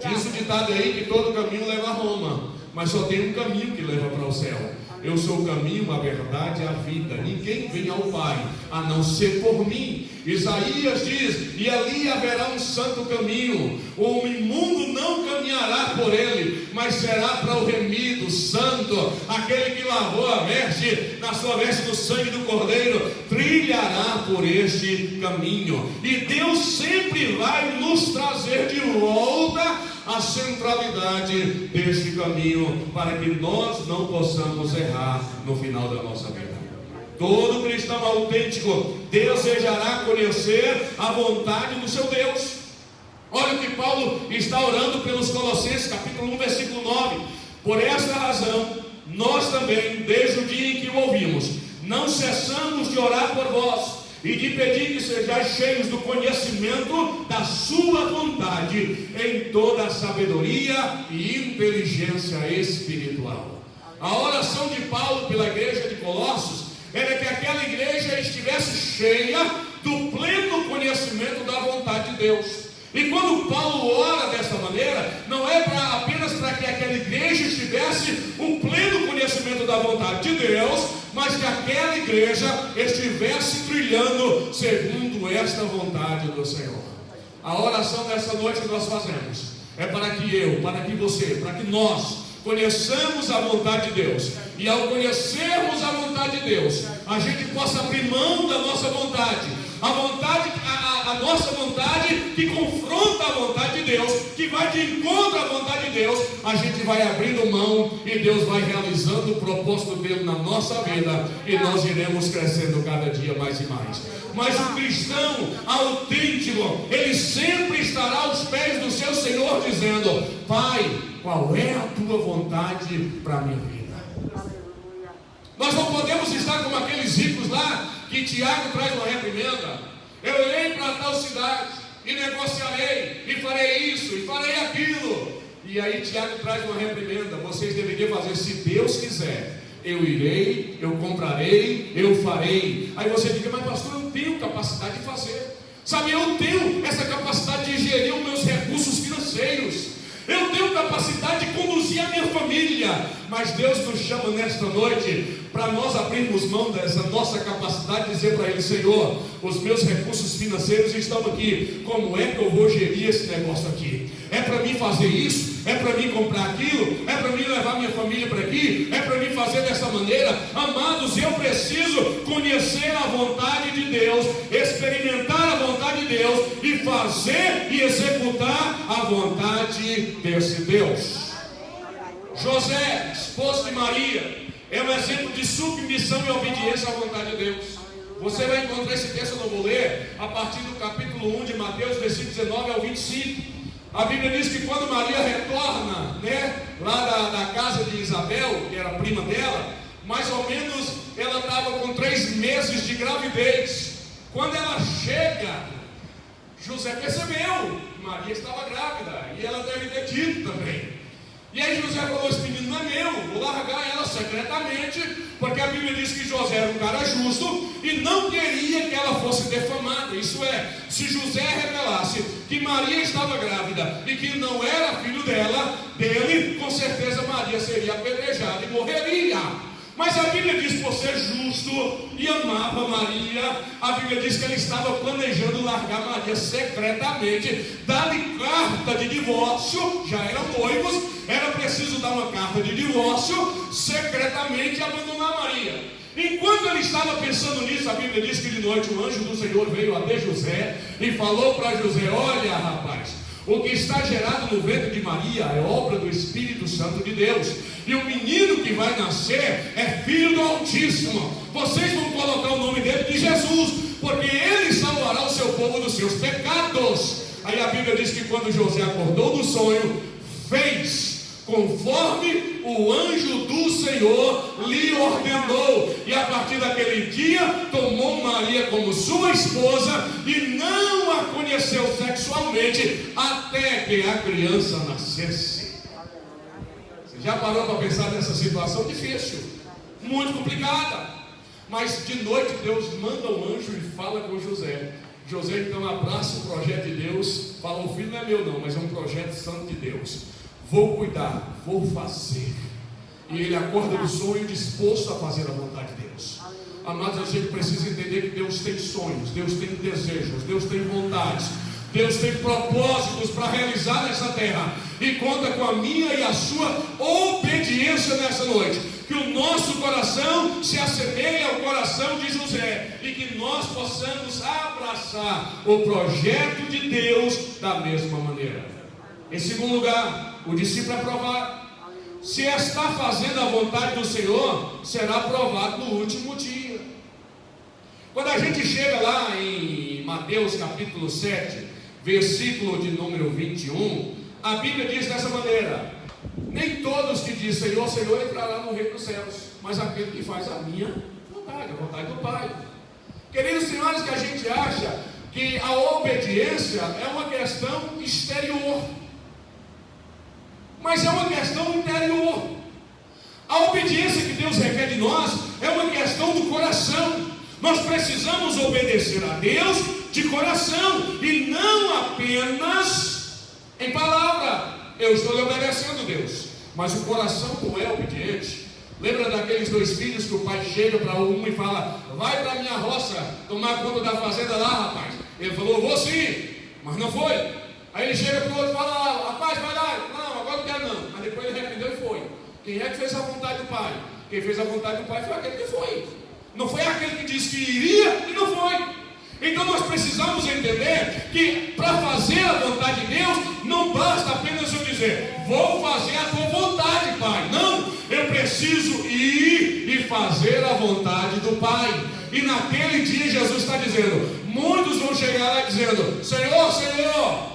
Diz o ditado aí que todo caminho leva a Roma, mas só tem um caminho que leva para o céu. Eu sou o caminho, a verdade e a vida. Ninguém vem ao Pai a não ser por mim. Isaías diz: e ali haverá um santo caminho, o imundo não caminhará por ele, mas será para o remido, santo, aquele que lavou a veste, na sua veste do sangue do Cordeiro, trilhará por este caminho. E Deus sempre vai nos trazer de volta a centralidade deste caminho, para que nós não possamos errar no final da nossa vida. Todo cristão autêntico desejará conhecer a vontade do seu Deus. Olha o que Paulo está orando pelos Colossenses, capítulo 1, versículo 9. Por esta razão, nós também, desde o dia em que o ouvimos, não cessamos de orar por vós e de pedir que sejais cheios do conhecimento da sua vontade, em toda a sabedoria e inteligência espiritual. A oração de Paulo pela igreja de Colossos era que aquela igreja estivesse cheia do pleno conhecimento da vontade de Deus. E quando Paulo ora dessa maneira, não é apenas para que aquela igreja estivesse o pleno conhecimento da vontade de Deus, mas que aquela igreja estivesse trilhando segundo esta vontade do Senhor. A oração dessa noite que nós fazemos é para que para que você, para que nós conheçamos a vontade de Deus, e ao conhecermos a vontade de Deus, a gente possa abrir mão da nossa vontade, a nossa vontade que confronta a vontade de Deus, que vai de encontro à vontade de Deus. A gente vai abrindo mão e Deus vai realizando o propósito dele na nossa vida, e nós iremos crescendo cada dia mais e mais. Mas o cristão autêntico, ele sempre estará aos pés do seu Senhor dizendo: Pai, qual é a tua vontade para a minha vida? Nós não podemos estar como aqueles ricos lá, que Tiago traz uma reprimenda: eu irei para tal cidade e negociarei, e farei isso, e farei aquilo. E aí Tiago traz uma reprimenda: vocês deveriam fazer, se Deus quiser, eu irei, eu comprarei, eu farei. Aí você diz: mas pastor, eu tenho capacidade de fazer. Sabe, eu tenho essa capacidade de gerir os meus recursos financeiros, eu tenho capacidade de conduzir a minha família. Mas Deus nos chama nesta noite para nós abrirmos mão dessa nossa capacidade e dizer para Ele: Senhor, os meus recursos financeiros estão aqui, como é que eu vou gerir esse negócio aqui? É para mim fazer isso? É para mim comprar aquilo? É para mim levar minha família para aqui? É para mim fazer dessa maneira? Amados, eu preciso conhecer a vontade de Deus, experimentar a vontade de Deus e fazer e executar a vontade desse Deus. José, esposo de Maria, é um exemplo de submissão e obediência à vontade de Deus. Você vai encontrar esse texto, eu não vou ler, a partir do capítulo 1 de Mateus, versículo 19 ao 25. A Bíblia diz que quando Maria retorna, lá da casa de Isabel, que era prima dela, mais ou menos ela estava com 3 meses de gravidez. Quando ela chega, José percebeu que Maria estava grávida, e ela deve ter dito também. E aí José falou: esse menino não é meu, vou largar ela secretamente, porque a Bíblia diz que José era um cara justo e não queria que ela fosse defamada. Isso é, se José revelasse que Maria estava grávida e que não era filho dele, com certeza Maria seria apedrejada e morreria. Mas a Bíblia diz, por ser justo e amava Maria, a Bíblia diz que ele estava planejando largar Maria secretamente, dar-lhe carta de divórcio. Já eram noivos, era preciso dar uma carta de divórcio, secretamente abandonar Maria. Enquanto ele estava pensando nisso, a Bíblia diz que de noite o anjo do Senhor veio até José e falou para José: olha, rapaz, o que está gerado no ventre de Maria é obra do Espírito Santo de Deus, e o menino que vai nascer é filho do Altíssimo. Vocês vão colocar o nome dele de Jesus, porque ele salvará o seu povo dos seus pecados. Aí a Bíblia diz que quando José acordou do sonho, fez conforme o anjo do Senhor lhe ordenou, e a partir daquele dia tomou Maria como sua esposa e não a conheceu sexualmente até que a criança nascesse. Você já parou para pensar nessa situação difícil, muito complicada? Mas de noite Deus manda um anjo e fala com José. José então abraça o projeto de Deus, fala: o filho não é meu não, mas é um projeto santo de Deus. Vou cuidar, vou fazer. E ele acorda do sonho disposto a fazer a vontade de Deus. Amados, a gente precisa entender que Deus tem sonhos, Deus tem desejos, Deus tem vontades, Deus tem propósitos para realizar nessa terra, e conta com a minha e a sua obediência nessa noite. Que o nosso coração se assemelhe ao coração de José, e que nós possamos abraçar o projeto de Deus da mesma maneira. Em segundo lugar, o discípulo é provado. Se está fazendo a vontade do Senhor, será provado no último dia. Quando a gente chega lá em Mateus capítulo 7, versículo de número 21, a Bíblia diz dessa maneira: nem todos que dizem Senhor, Senhor entrará no reino dos céus, mas aquele que faz a minha vontade, a vontade do Pai. Queridos senhores, que a gente acha que a obediência é uma questão exterior, mas é uma questão interior. A obediência que Deus requer de nós é uma questão do coração. Nós precisamos obedecer a Deus de coração, e não apenas em palavra. Eu estou lhe obedecendo, Deus, mas o coração não é obediente. Lembra daqueles 2 filhos que o pai chega para um e fala: vai para a minha roça tomar conta da fazenda lá, rapaz. Ele falou: vou sim, mas não foi. Aí ele chega para o outro e fala: rapaz, vai lá. Não, agora não quero não. Mas depois ele arrependeu e foi. Quem é que fez a vontade do Pai? Quem fez a vontade do Pai foi aquele que foi. Não foi aquele que disse que iria e não foi. Então nós precisamos entender que para fazer a vontade de Deus, não basta apenas eu dizer: vou fazer a tua vontade, Pai. Não, eu preciso ir e fazer a vontade do Pai. E naquele dia Jesus está dizendo, muitos vão chegar lá dizendo: Senhor, Senhor.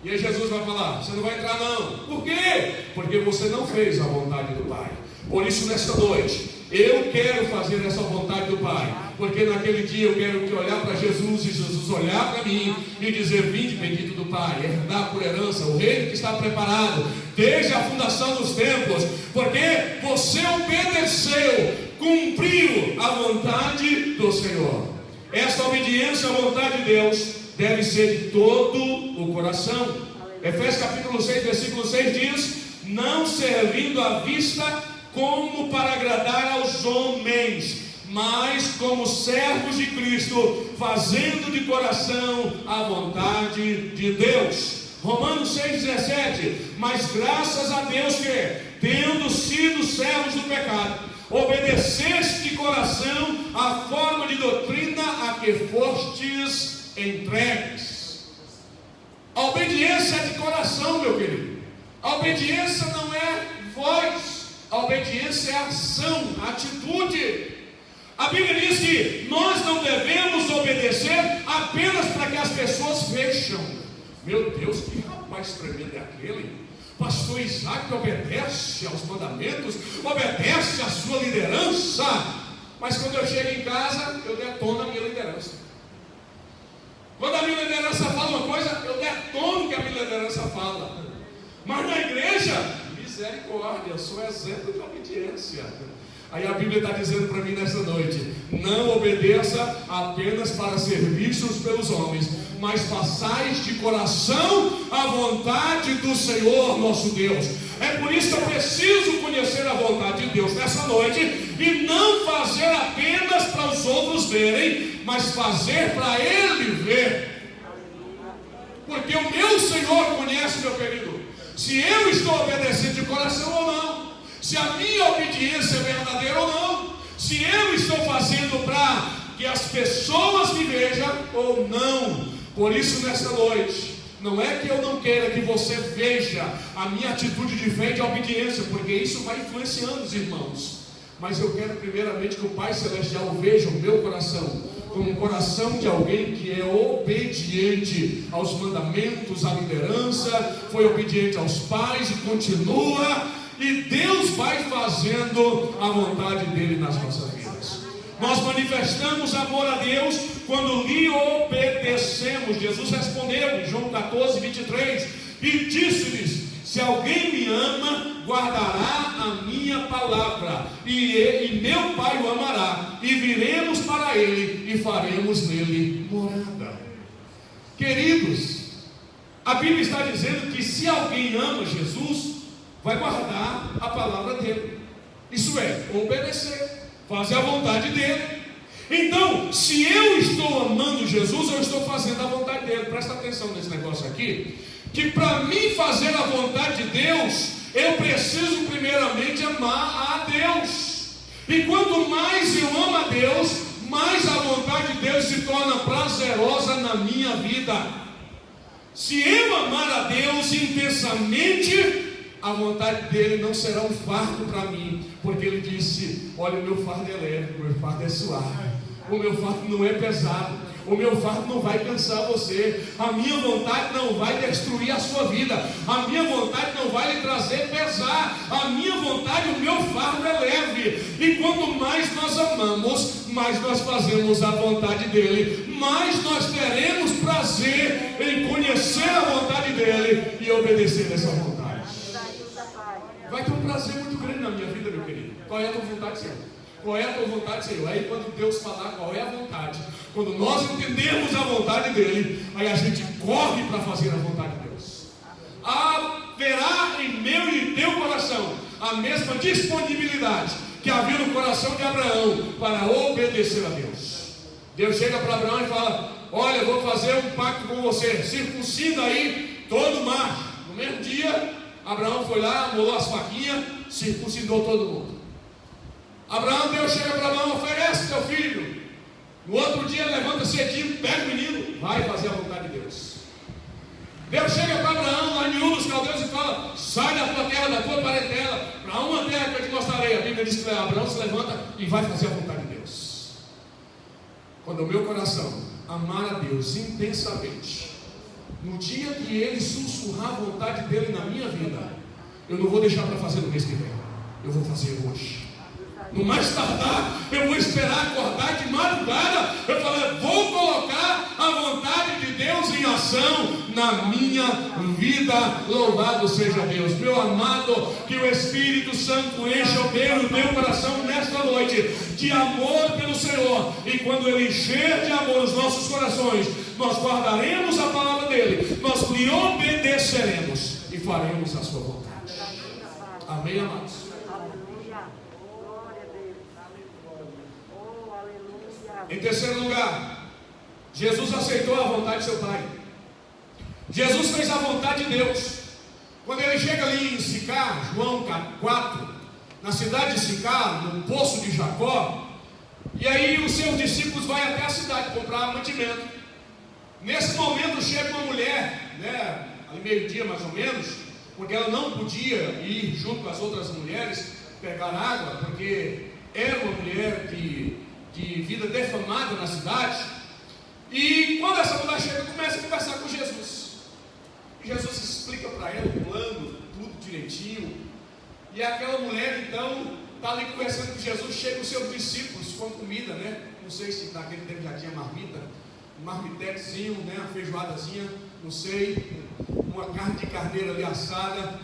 E aí Jesus vai falar: você não vai entrar não. Por quê? Porque você não fez a vontade do Pai. Por isso nesta noite, eu quero fazer essa vontade do Pai, porque naquele dia eu quero que olhar para Jesus e Jesus olhar para mim e dizer: vinde bendito do Pai, herdar por herança o reino que está preparado desde a fundação dos tempos, porque você obedeceu, cumpriu a vontade do Senhor. Essa obediência à vontade de Deus deve ser de todo o coração. Efésios capítulo 6, versículo 6 diz: não servindo à vista como para agradar aos homens, mas como servos de Cristo, fazendo de coração a vontade de Deus. Romanos 6,17: mas graças a Deus que, tendo sido servos do pecado, obedeceste de coração a forma de doutrina a que fostes entregues. A obediência é de coração, meu querido. A obediência não é voz, a obediência é ação, atitude. A Bíblia diz que nós não devemos obedecer apenas para que as pessoas vejam. Meu Deus, que rapaz tremendo é aquele! Pastor Isaac obedece aos mandamentos, obedece à sua liderança, mas quando eu chego em casa, eu detono a minha liderança. Quando a minha liderança fala uma coisa, eu detono o que a minha liderança fala. Mas na igreja, misericórdia, eu sou exemplo de obediência. Aí a Bíblia está dizendo para mim nessa noite: não obedeça apenas para ser vistos pelos homens, mas façais de coração a vontade do Senhor nosso Deus. É por isso que eu preciso conhecer a vontade de Deus nessa noite, e não fazer apenas para os outros verem, mas fazer para Ele ver. Porque o meu Senhor conhece, meu querido, se eu estou obedecendo de coração ou não, se a minha obediência é verdadeira ou não, se eu estou fazendo para que as pessoas me vejam ou não. Por isso, nessa noite, não é que eu não queira que você veja a minha atitude de fé e de obediência, porque isso vai influenciando os irmãos, mas eu quero primeiramente que o Pai Celestial veja o meu coração como um coração de alguém que é obediente aos mandamentos, à liderança, foi obediente aos pais e continua. E Deus vai fazendo a vontade dele nas nossas vidas. Nós manifestamos amor a Deus quando lhe obedecemos. Jesus respondeu em João 14, 23, e disse-lhes: se alguém me ama, guardará a minha palavra, e meu Pai o amará, e viremos para ele, e faremos nele morada. Queridos, a Bíblia está dizendo que se alguém ama Jesus, vai guardar a palavra dele, isso é, obedecer, fazer a vontade dele. Então, se eu estou amando Jesus, eu estou fazendo a vontade dele. Presta atenção nesse negócio aqui, que para mim fazer a vontade de Deus, eu preciso primeiramente amar a Deus. E quanto mais eu amo a Deus, mais a vontade de Deus se torna prazerosa na minha vida. Se eu amar a Deus intensamente, a vontade dele não será um fardo para mim, porque ele disse: olha, o meu fardo é leve, o meu fardo é suave, o meu fardo não é pesado, o meu fardo não vai cansar você, a minha vontade não vai destruir a sua vida, a minha vontade não vai lhe trazer pesar, a minha vontade, o meu fardo é leve. E quanto mais nós amamos, mais nós fazemos a vontade dele, mais nós teremos prazer em conhecer a vontade dele e obedecer essa vontade. Vai ter um prazer muito grande na minha vida, meu querido. Qual é a tua vontade, Senhor? Qual é a tua vontade, Senhor? Aí quando Deus falar qual é a vontade, quando nós entendemos a vontade dele, aí a gente corre para fazer a vontade de Deus. Haverá em meu e teu coração a mesma disponibilidade que havia no coração de Abraão para obedecer a Deus. Deus chega para Abraão e fala: olha, eu vou fazer um pacto com você, circuncida aí todo macho. No mesmo dia, Abraão foi lá, molou as faquinhas, circuncidou todo mundo. Deus chega para Abraão: oferece teu filho. No outro dia, levanta cedinho, pega o menino, vai fazer a vontade de Deus. Deus chega para Abraão lá em Ur dos Caldeus e fala: sai da tua terra, da tua parentela, para uma terra que eu te mostrarei. A Bíblia diz que Abraão se levanta e vai fazer a vontade de Deus. Quando o meu coração amar a Deus intensamente, no dia que ele sussurrar a vontade dele na minha vida, eu não vou deixar para fazer no mês que vem, eu vou fazer hoje. No mais tardar, eu vou esperar acordar de madrugada. Eu falei: vou colocar a vontade de Deus em ação na minha vida. Louvado seja Deus. Meu amado, que o Espírito Santo encha o teu coração nesta noite de amor pelo Senhor. E quando ele encher de amor os nossos corações, nós guardaremos a palavra dele, nós lhe obedeceremos e faremos a sua vontade. Amém, amados? Em terceiro lugar, Jesus aceitou a vontade de seu Pai. Jesus fez a vontade de Deus. Quando ele chega ali em Sicar, João 4, na cidade de Sicar, no poço de Jacó, e aí os seus discípulos vão até a cidade comprar mantimento. Nesse momento chega uma mulher, ali meio-dia mais ou menos, porque ela não podia ir junto com as outras mulheres pegar água, porque era uma mulher que de vida defamada na cidade. E quando essa mulher chega, começa a conversar com Jesus. Jesus explica para ela o plano, tudo direitinho. E aquela mulher então está ali conversando com Jesus. Chegam os seus discípulos com comida, né? Não sei se naquele tempo já tinha marmita, um marmitezinho, né? Uma feijoadazinha, não sei, uma carne de carneiro ali assada.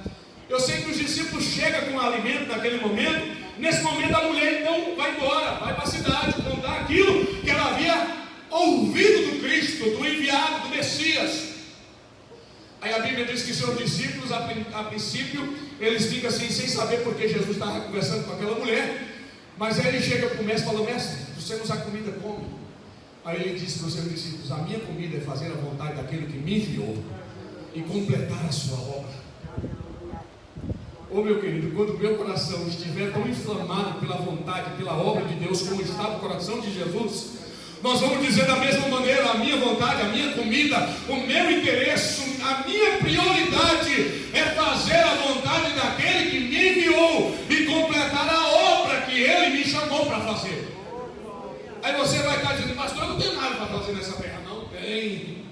Eu sei que os discípulos chegam com o alimento naquele momento. Nesse momento a mulher então vai embora, vai para a cidade contar aquilo que ela havia ouvido do Cristo, do enviado, do Messias. Aí a Bíblia diz que seus discípulos, a princípio, eles ficam assim, sem saber porque Jesus estava conversando com aquela mulher. Mas aí ele chega para o mestre e fala: mestre, trouxemos a comida, come. Aí ele disse para os seus discípulos: a minha comida é fazer a vontade daquele que me enviou e completar a sua obra. Ô meu querido, quando o meu coração estiver tão inflamado pela vontade, pela obra de Deus, como estava o coração de Jesus, nós vamos dizer da mesma maneira: a minha vontade, a minha comida, o meu interesse, a minha prioridade é fazer a vontade daquele que me enviou e completar a obra que ele me chamou para fazer. Aí você vai estar dizendo: pastor, eu não tenho nada para fazer nessa terra. Não tem.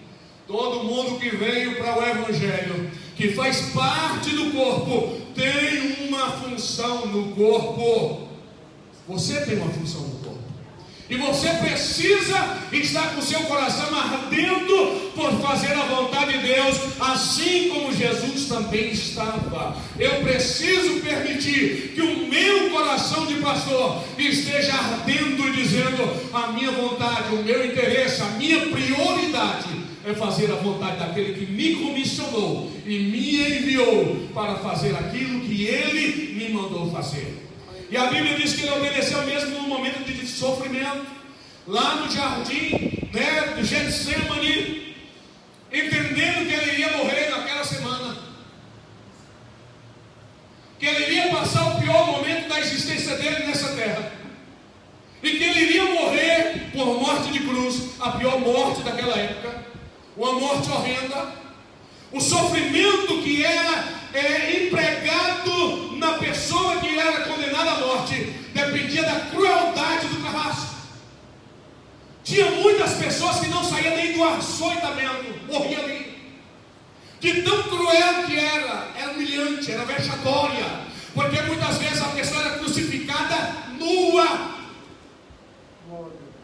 Todo mundo que veio para o Evangelho, que faz parte do corpo, tem uma função no corpo. Você tem uma função no corpo. E você precisa estar com o seu coração ardendo por fazer a vontade de Deus, assim como Jesus também estava. Eu preciso permitir que o meu coração de pastor esteja ardendo e dizendo: a minha vontade, o meu interesse, a minha prioridade é fazer a vontade daquele que me comissionou e me enviou para fazer aquilo que ele me mandou fazer. E a Bíblia diz que ele obedeceu mesmo no momento de sofrimento, lá no jardim, né, do Getsemane, entendendo que ele iria morrer naquela semana, que ele iria passar o pior momento da existência dele nessa terra, e que ele iria morrer por morte de cruz, a pior morte daquela época, uma morte horrenda, o sofrimento que era empregado na pessoa que era condenada à morte dependia da crueldade do carrasco. Tinha muitas pessoas que não saíam nem do açoitamento, morriam ali. De tão cruel que era humilhante, era vexatória, porque muitas vezes a pessoa era crucificada nua.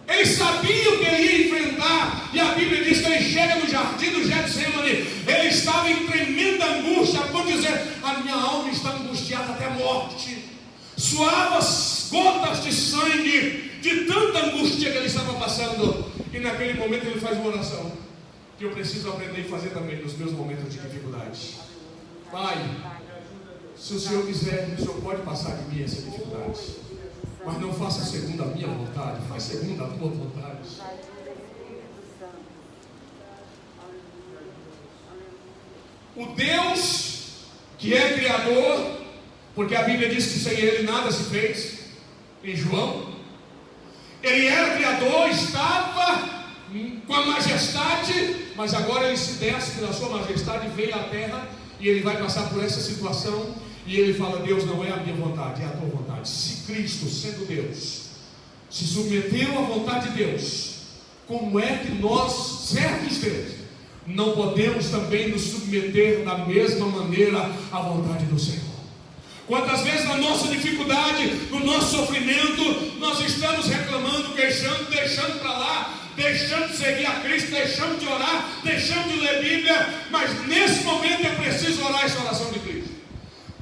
Ele sabia o que ele ia enfrentar, e a Bíblia diz que ele chega no jardim do Getsemane, ele estava em tremenda angústia, por dizer: a minha alma está angustiada até a morte, suava gotas de sangue, de tanta angústia que ele estava passando. E naquele momento ele faz uma oração, que eu preciso aprender a fazer também nos meus momentos de dificuldade. Pai, se o Senhor quiser, o Senhor pode passar de mim essa dificuldade, mas não faça segundo a minha vontade, faz segundo a tua vontade. O Deus que é Criador, porque a Bíblia diz que sem Ele nada se fez, em João, Ele era Criador, estava com a majestade, mas agora Ele se desce pela sua majestade, veio à terra, e Ele vai passar por essa situação. E ele fala: Deus, não é a minha vontade, é a tua vontade. Se Cristo, sendo Deus, se submeteu à vontade de Deus, como é que nós, servos dele, não podemos também nos submeter da mesma maneira à vontade do Senhor? Quantas vezes na nossa dificuldade, no nosso sofrimento, nós estamos reclamando, queixando, deixando para lá, deixando de seguir a Cristo, deixando de orar, deixando de ler Bíblia, mas nesse momento eu preciso orar essa oração de Cristo.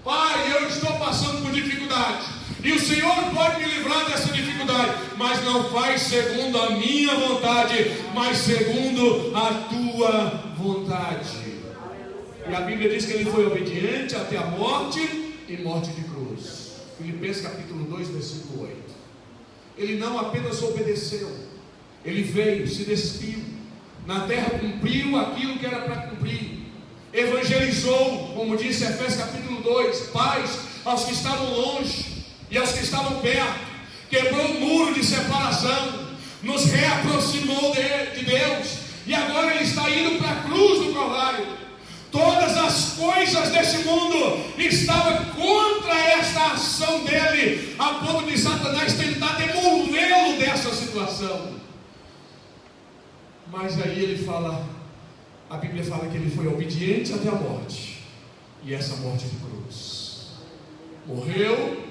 Pai, eu estou passando por dificuldade, e o Senhor pode me livrar dessa dificuldade, mas não faz segundo a minha vontade, mas segundo a tua vontade. E a Bíblia diz que ele foi obediente até a morte, e morte de cruz. Filipenses capítulo 2, versículo 8. Ele não apenas obedeceu, ele veio, se despiu, na terra cumpriu aquilo que era para cumprir, evangelizou, como disse Efésios capítulo 2, paz aos que estavam longe e aos que estavam perto, quebrou o muro de separação, nos reaproximou de Deus, e agora ele está indo para a cruz do Calvário. Todas as coisas desse mundo estavam contra esta ação dele, a ponto de Satanás tentar demovê-lo dessa situação. situação. Mas aí ele fala, a Bíblia fala que ele foi obediente até a morte, e essa morte de cruz. Morreu,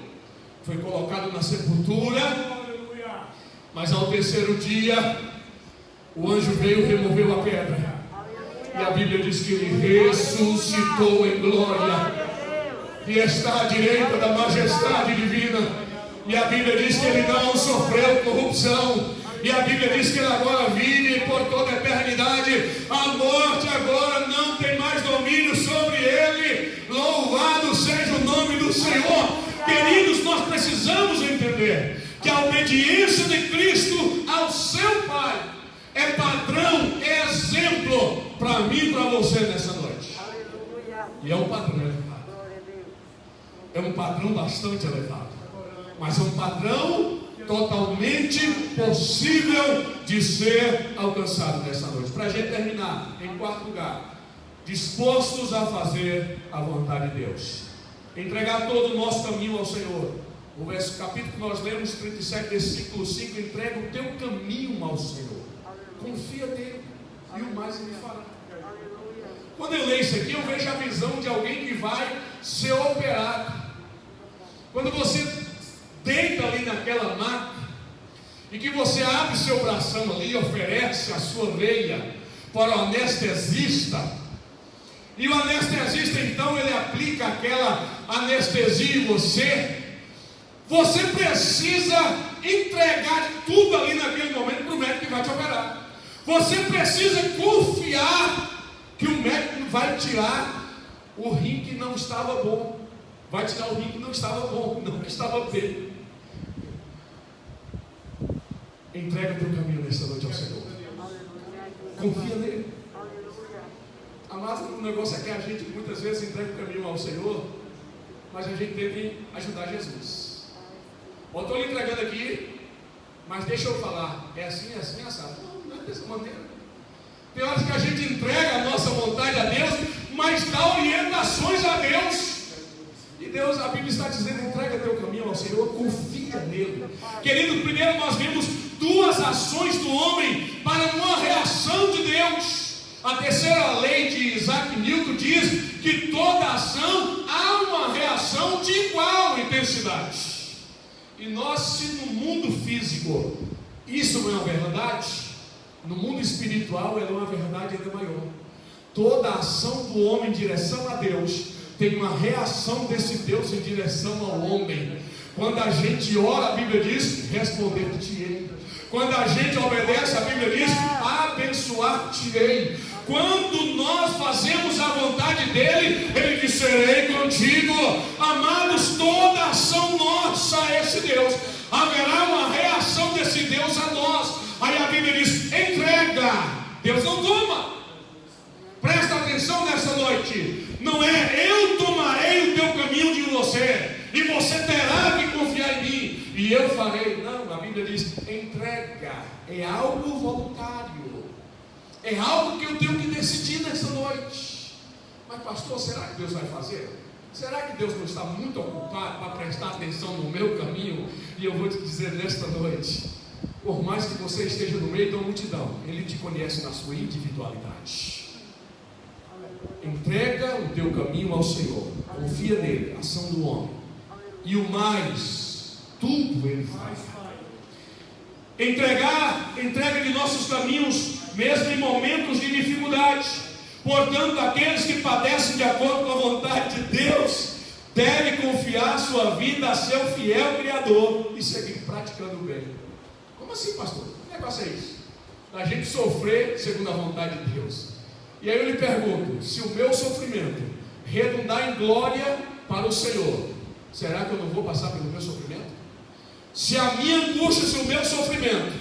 foi colocado na sepultura, mas ao terceiro dia, o anjo veio e removeu a pedra. E a Bíblia diz que ele ressuscitou em glória e está à direita da majestade divina. E a Bíblia diz que ele não sofreu corrupção. E a Bíblia diz que ele agora vive por toda a eternidade. A morte agora não tem mais domínio sobre ele. Louvado seja o nome do Senhor. Queridos, nós precisamos entender que a obediência de Cristo ao seu Pai é padrão, é exemplo para mim e para você nessa noite. E é um padrão elevado. É um padrão bastante elevado. Mas é um padrão totalmente possível de ser alcançado nessa noite. Para a gente terminar, em quarto lugar, dispostos a fazer a vontade de Deus. Entregar todo o nosso caminho ao Senhor. O capítulo que nós lemos, 37, versículo 5, entrega o teu caminho ao Senhor. Confia nele, e o mais ele fará. Quando eu leio isso aqui, eu vejo a visão de alguém que vai ser operado. Quando você deita ali naquela maca, e que você abre seu bração ali, oferece a sua veia para o anestesista, e o anestesista então ele aplica aquela anestesia em você. Você precisa entregar tudo ali naquele momento para o médico que vai te operar. Você precisa confiar que o médico vai tirar o rim que não estava bom. Vai tirar o rim que não estava bom, não que estava bem. Entrega o teu caminho nessa noite ao Senhor. Confia nele. Amado, o negócio é que a gente muitas vezes entrega o caminho ao Senhor, mas a gente deve ajudar Jesus. Eu estou lhe entregando aqui, mas deixa eu falar, é assim, assado. Não é dessa maneira. Tem horas que a gente entrega a nossa vontade a Deus, mas dá orientações a Deus. E Deus, a Bíblia está dizendo, entrega teu caminho ao Senhor, confia nele. Querido, primeiro nós vimos duas ações do homem para uma reação de Deus. A terceira lei de Isaac Newton diz que toda ação há uma reação de igual intensidade. E nós, se no mundo físico isso não é uma verdade, no mundo espiritual ela é uma verdade ainda maior. Toda ação do homem em direção a Deus tem uma reação desse Deus em direção ao homem. Quando a gente ora, a Bíblia diz, responder-te-ei. Quando a gente obedece, a Bíblia diz, abençoar-te-ei. Quando nós fazemos a vontade dele, ele diz, serei contigo. Amados, toda ação nossa a esse Deus, haverá uma reação desse Deus a nós. Aí a Bíblia diz, entrega. Deus não toma. Presta atenção nessa noite. Não é eu tomarei o teu caminho de você, e você terá que confiar em mim, e eu farei. Não, a Bíblia diz, entrega. É algo voluntário. É algo que eu tenho que decidir nessa noite. Mas pastor, será que Deus vai fazer? Será que Deus não está muito ocupado para prestar atenção no meu caminho? E eu vou te dizer nesta noite, por mais que você esteja no meio da multidão, Ele te conhece na sua individualidade. Entrega o teu caminho ao Senhor, confia nele, ação do homem, e o mais, tudo Ele faz. Entrega de nossos caminhos, mesmo em momentos de dificuldade. Portanto, aqueles que padecem de acordo com a vontade de Deus devem confiar sua vida a seu fiel Criador e seguir praticando o bem. Como assim, pastor? Que negócio é isso? A gente sofrer segundo a vontade de Deus. E aí eu lhe pergunto, se o meu sofrimento redundar em glória para o Senhor, será que eu não vou passar pelo meu sofrimento? Se a minha angústia, se o meu sofrimento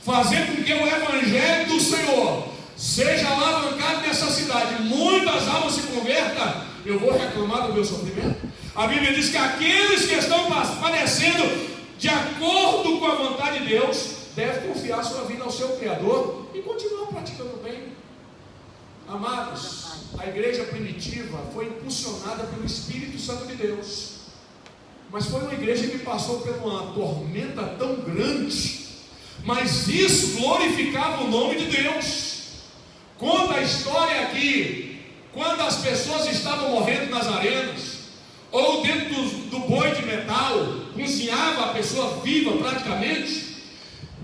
fazer com que o Evangelho do Senhor seja alavancado nessa cidade, muitas almas se convertam, eu vou reclamar do meu sofrimento? A Bíblia diz que aqueles que estão padecendo de acordo com a vontade de Deus devem confiar sua vida ao seu Criador e continuar praticando o bem. Amados, a igreja primitiva foi impulsionada pelo Espírito Santo de Deus, mas foi uma igreja que passou por uma tormenta tão grande, mas isso glorificava o nome de Deus. Conta a história aqui, quando as pessoas estavam morrendo nas arenas, ou dentro do boi de metal, cozinhava a pessoa viva praticamente,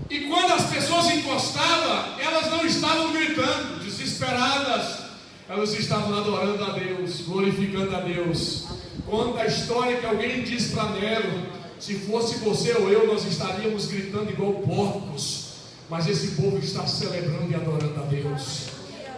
e quando as pessoas encostavam, elas não estavam gritando, desesperadas, elas estavam adorando a Deus, glorificando a Deus. Conta a história que alguém disse para Nero: se fosse você ou eu, nós estaríamos gritando igual porcos, mas esse povo está celebrando e adorando a Deus.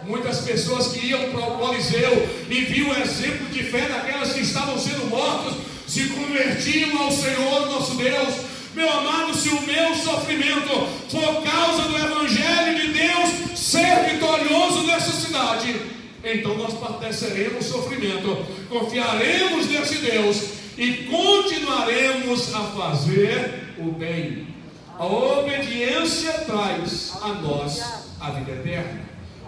Muitas pessoas que iam para o Coliseu e viam o exemplo de fé daquelas que estavam sendo mortas, se convertiam ao Senhor nosso Deus. Meu amado, se o meu sofrimento for causa do Evangelho de Deus ser vitorioso nessa cidade, então nós padeceremos sofrimento, confiaremos nesse Deus e continuaremos a fazer o bem. A obediência traz a nós a vida eterna.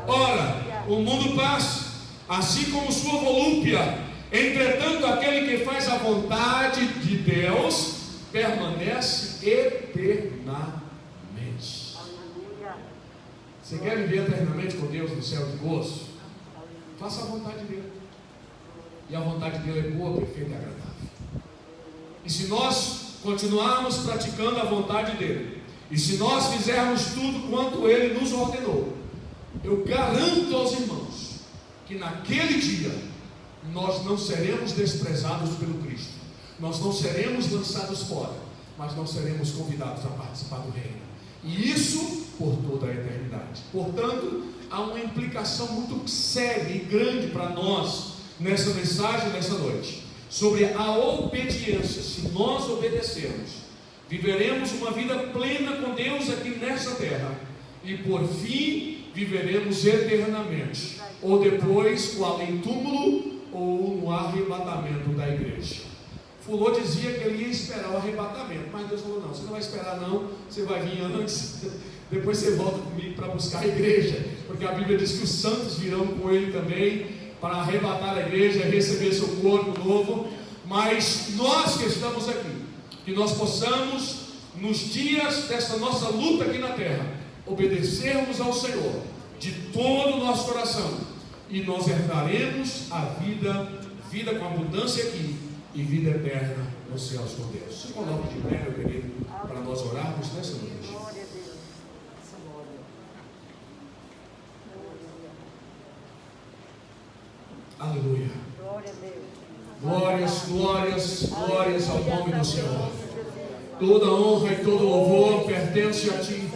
Ora, o mundo passa, assim como sua volúpia. Entretanto, aquele que faz a vontade de Deus permanece eternamente. Você quer viver eternamente com Deus no céu de gozo? Faça a vontade dele. E a vontade dele é boa, perfeita e agradável. E se nós continuarmos praticando a vontade dele, e se nós fizermos tudo quanto ele nos ordenou, eu garanto aos irmãos que naquele dia nós não seremos desprezados pelo Cristo, nós não seremos lançados fora, mas não seremos convidados a participar do reino, e isso por toda a eternidade. Portanto, há uma implicação muito séria e grande para nós nessa mensagem, nessa noite, sobre a obediência. Se nós obedecermos, viveremos uma vida plena com Deus aqui nessa terra, e por fim viveremos eternamente, ou depois o além-túmulo, ou no arrebatamento da igreja. Fulô dizia que ele ia esperar o arrebatamento, mas Deus falou: não, você não vai esperar não, você vai vir antes, depois você volta comigo para buscar a igreja, porque a Bíblia diz que os santos virão com ele também, para arrebatar a igreja, receber seu corpo novo. Mas nós que estamos aqui, que nós possamos, nos dias dessa nossa luta aqui na terra, obedecermos ao Senhor de todo o nosso coração, e nós herdaremos a vida com abundância aqui, e vida eterna nos céus com Deus. Se coloque de pé, meu querido, para nós orarmos nessa noite. Aleluia. Glórias, glórias, glórias ao nome do Senhor. Toda honra e todo louvor pertence a Ti.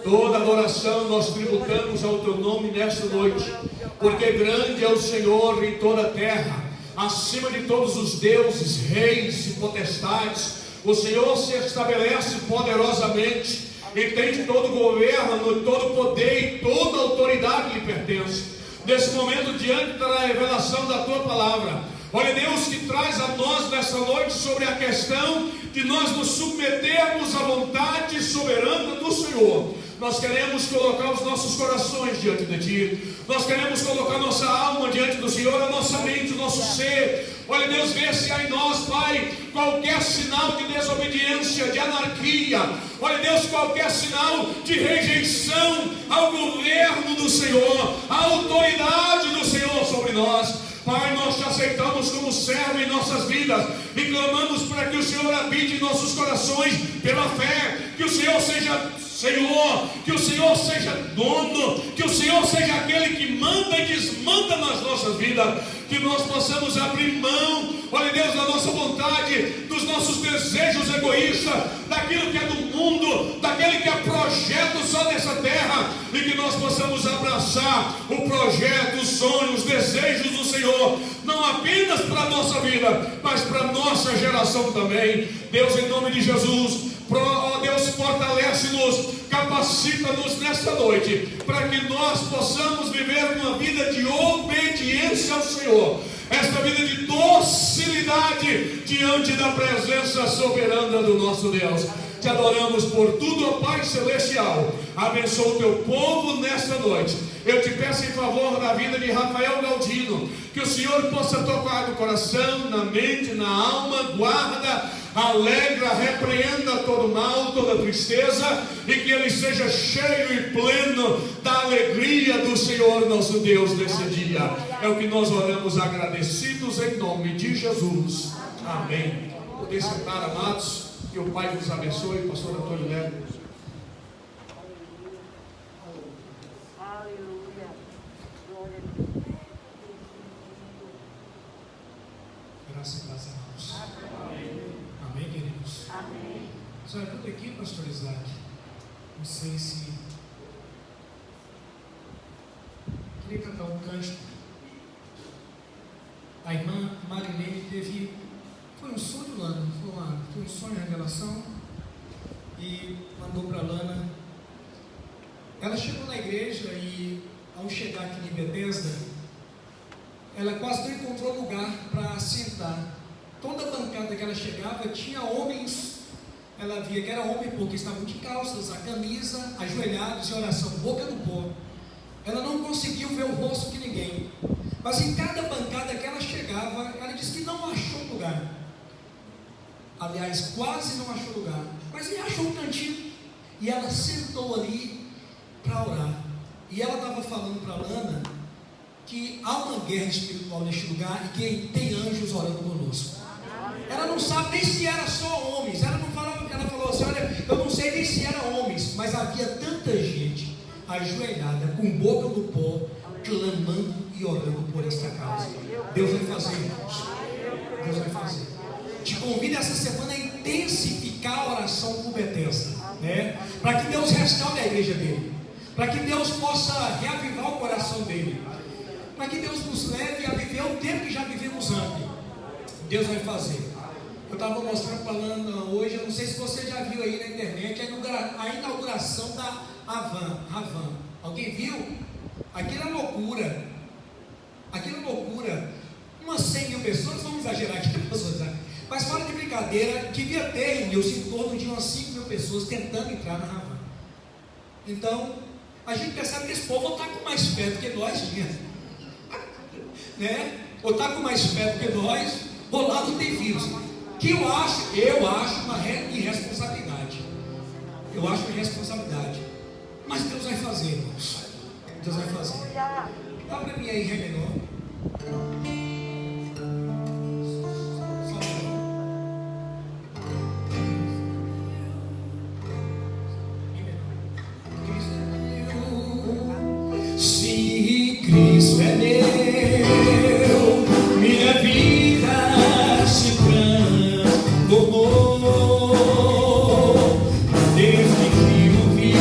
Toda adoração nós tributamos ao Teu nome nesta noite, porque grande é o Senhor em toda a terra, acima de todos os deuses, reis e potestades. O Senhor se estabelece poderosamente e tem todo o governo, todo o poder e toda a autoridade lhe pertence. Nesse momento, diante da revelação da Tua palavra, olha, Deus, que traz a nós nessa noite sobre a questão de nós nos submetermos à vontade soberana do Senhor. Nós queremos colocar os nossos corações diante de Ti, nós queremos colocar nossa alma diante do Senhor, a nossa mente, o nosso ser. Olha, Deus, vê se há em nós, Pai, qualquer sinal de desobediência, de anarquia. Olha, Deus, qualquer sinal de rejeição ao governo do Senhor, à autoridade do Senhor sobre nós. Pai, nós te aceitamos como servo em nossas vidas e clamamos para que o Senhor habite em nossos corações pela fé, que o Senhor seja Senhor, que o Senhor seja dono, que o Senhor seja aquele que manda e desmanda nas nossas vidas, que nós possamos abrir mão, olha Deus, da nossa vontade, dos nossos desejos egoístas, daquilo que é do mundo, daquele que é projeto só nessa terra, e que nós possamos abraçar o projeto, os sonhos, os desejos do Senhor, não apenas para a nossa vida, mas para a nossa geração também. Deus, em nome de Jesus, ó Deus, fortalece-nos, capacita-nos nesta noite, para que nós possamos viver uma vida de obediência ao Senhor, esta vida de docilidade diante da presença soberana do nosso Deus. Te adoramos por tudo, ó Pai Celestial. Abençoa o teu povo nesta noite. Eu te peço em favor da vida de Rafael Galdino, que o Senhor possa tocar no coração, na mente, na alma, guarda, alegra, repreenda todo mal, toda tristeza, e que ele seja cheio e pleno da alegria do Senhor nosso Deus nesse dia. É o que nós oramos agradecidos em nome de Jesus. Amém. Poder sentar, amados, que o Pai vos abençoe. Pastor Antônio Neto. Graças a Deus, irmãos. Amém, queridos? Amém. Só ajuda aqui, pastor Isaac. Não sei se... Queria cantar um cântico. A irmã Marilene teve... Foi um sonho, Lana? Foi um sonho, revelação. E mandou para a Lana. Ela chegou na igreja e, ao chegar aqui em Bethesda, ela quase não encontrou lugar para sentar. Toda bancada que ela chegava tinha homens. Ela via que era homem porque estavam de calças, a camisa, ajoelhados em oração, boca no pó. Ela não conseguiu ver o rosto de ninguém. Mas em cada bancada que ela chegava, ela disse que não achou lugar. Aliás, quase não achou lugar. Mas ele achou um cantinho. E ela sentou ali para orar. E ela estava falando para a Lana que há uma guerra espiritual neste lugar e que tem anjos orando conosco. Ela não sabe nem se era só homens. Ela falou assim: olha, eu não sei nem se eram homens, mas havia tanta gente ajoelhada, com boca no pó, clamando e orando por esta causa. Deus vai fazer, irmãos. Deus vai fazer. Te convido essa semana a intensificar a oração por Bethesda, né? Para que Deus restaure a igreja dele, para que Deus possa reavivar o coração dele, para que Deus nos leve a viver o tempo que já vivemos antes. Deus vai fazer. Eu estava mostrando para a Lana hoje, eu não sei se você já viu aí na internet, a inauguração da Havan. Alguém viu? Aquilo é loucura. Aquilo é loucura. Umas 100 mil pessoas, vamos exagerar aqui, mas fora de brincadeira, devia ter em torno de umas 5 mil pessoas tentando entrar na Havan. Então, a gente percebe que esse povo está com mais fé do que nós, né? Ou está com mais fé do que nós, ou lá não tem vírus. Que eu acho uma irresponsabilidade. Eu acho uma irresponsabilidade. Mas Deus vai fazer, irmãos. Deus vai fazer. Dá para mim aí, Ré menor. Se Cristo é meu, minha vida se transformou. Desde que o vi,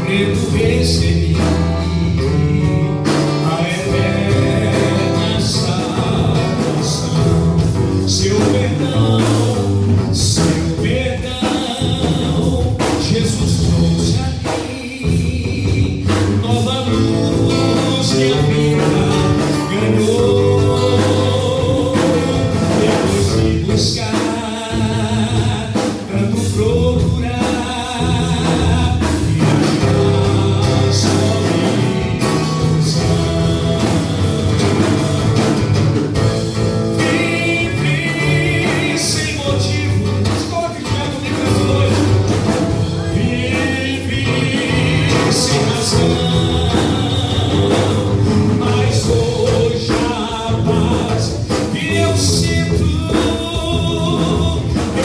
credo recebi a eterna salvação. Seu perdão, Jesus trouxe a mim nova luz que a vida ganhou. Depois de buscar, tanto procurar e achar somente vive sem motivo. Escolhe o que é hoje. Vive sem razão, mas hoje a paz que eu sinto,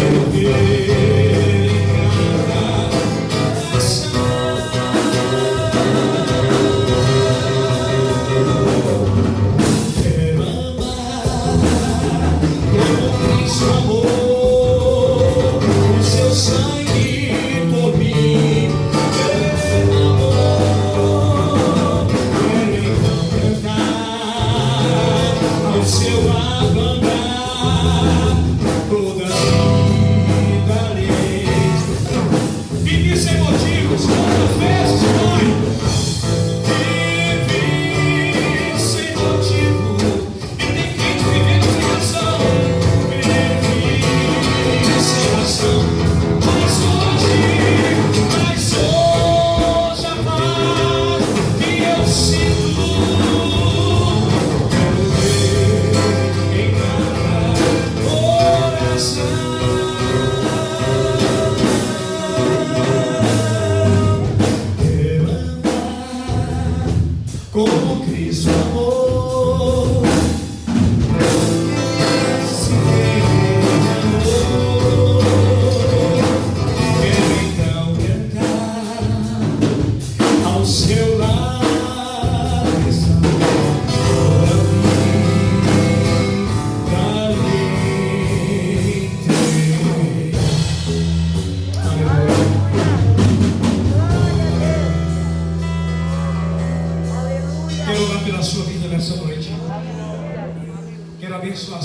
eu vejo em cada ação. Quero amar como Cristo amou, com seu sangue por mim. Ao seu abandonar toda a vida alheia. Vivi sem motivos, quantas vezes foi? Vivi sem motivo, e tem gente vivendo sem razão. Vivi sem razão.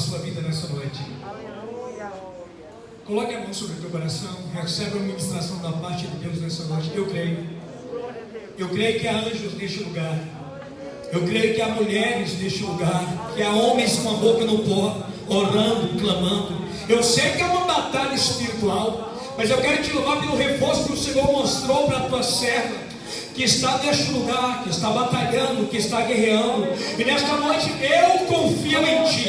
sua vida nessa noite. Coloque a mão sobre o teu coração, recebe a ministração da parte de Deus nessa noite. Eu creio que há anjos neste lugar. Eu creio que há mulheres neste lugar, que há homens com a boca no pó, orando, clamando. Eu sei que é uma batalha espiritual, mas eu quero te louvar pelo reforço que o Senhor mostrou para a tua serva, que está neste lugar, que está batalhando, que está guerreando. E nesta noite eu confio em Ti.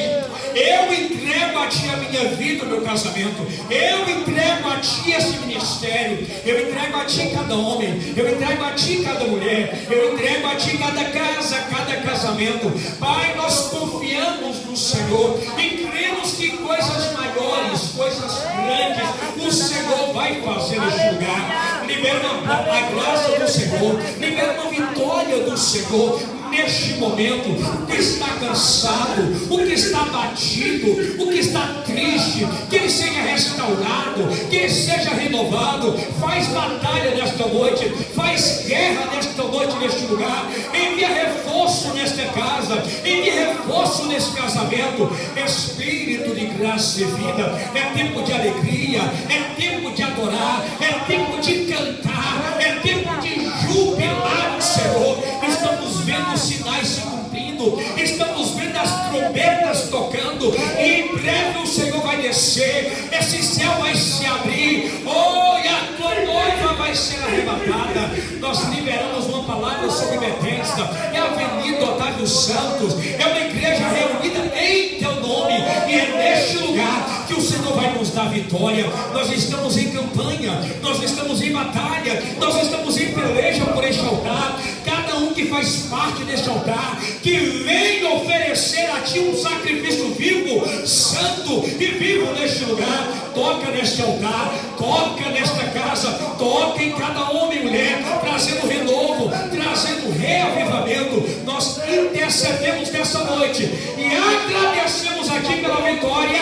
Eu entrego a Ti a minha vida, o meu casamento. Eu entrego a Ti esse ministério. Eu entrego a Ti cada homem. Eu entrego a Ti cada mulher. Eu entrego a Ti cada casa, cada casamento. Pai, nós confiamos no Senhor e cremos que coisas maiores, coisas grandes, o Senhor vai fazer neste lugar. Libera a graça do Senhor. Libera uma vitória do Senhor neste momento. O que está cansado, o que está abatido, o que está triste, que ele seja restaurado, que ele seja renovado. Faz batalha nesta noite, faz guerra nesta noite neste lugar. Envia reforço nesta casa, envia reforço nesse casamento. Espírito de graça e vida. É tempo de alegria, é tempo de adorar, é tempo de cantar, é tempo de jubilar o Senhor. Estamos vendo os sinais se cumprindo, estamos vendo as trombetas tocando, e em breve o Senhor vai descer, esse céu vai se abrir, oh, e a tua noiva vai ser arrebatada. Nós liberamos uma palavra sobre Bethesda, é a Avenida Otávio Santos, é uma igreja reunida em teu nome, e é neste lugar que o Senhor vai nos dar vitória. Nós estamos em campanha, nós estamos em batalha, nós estamos em peleja por este altar. Cada um que faz parte deste altar, que venha oferecer a Ti um sacrifício vivo, santo e vivo neste lugar. Toca neste altar, toca nesta casa, toca em cada homem e mulher, trazendo renovo, trazendo reavivamento. Nós intercedemos nessa noite e agradecemos aqui pela vitória,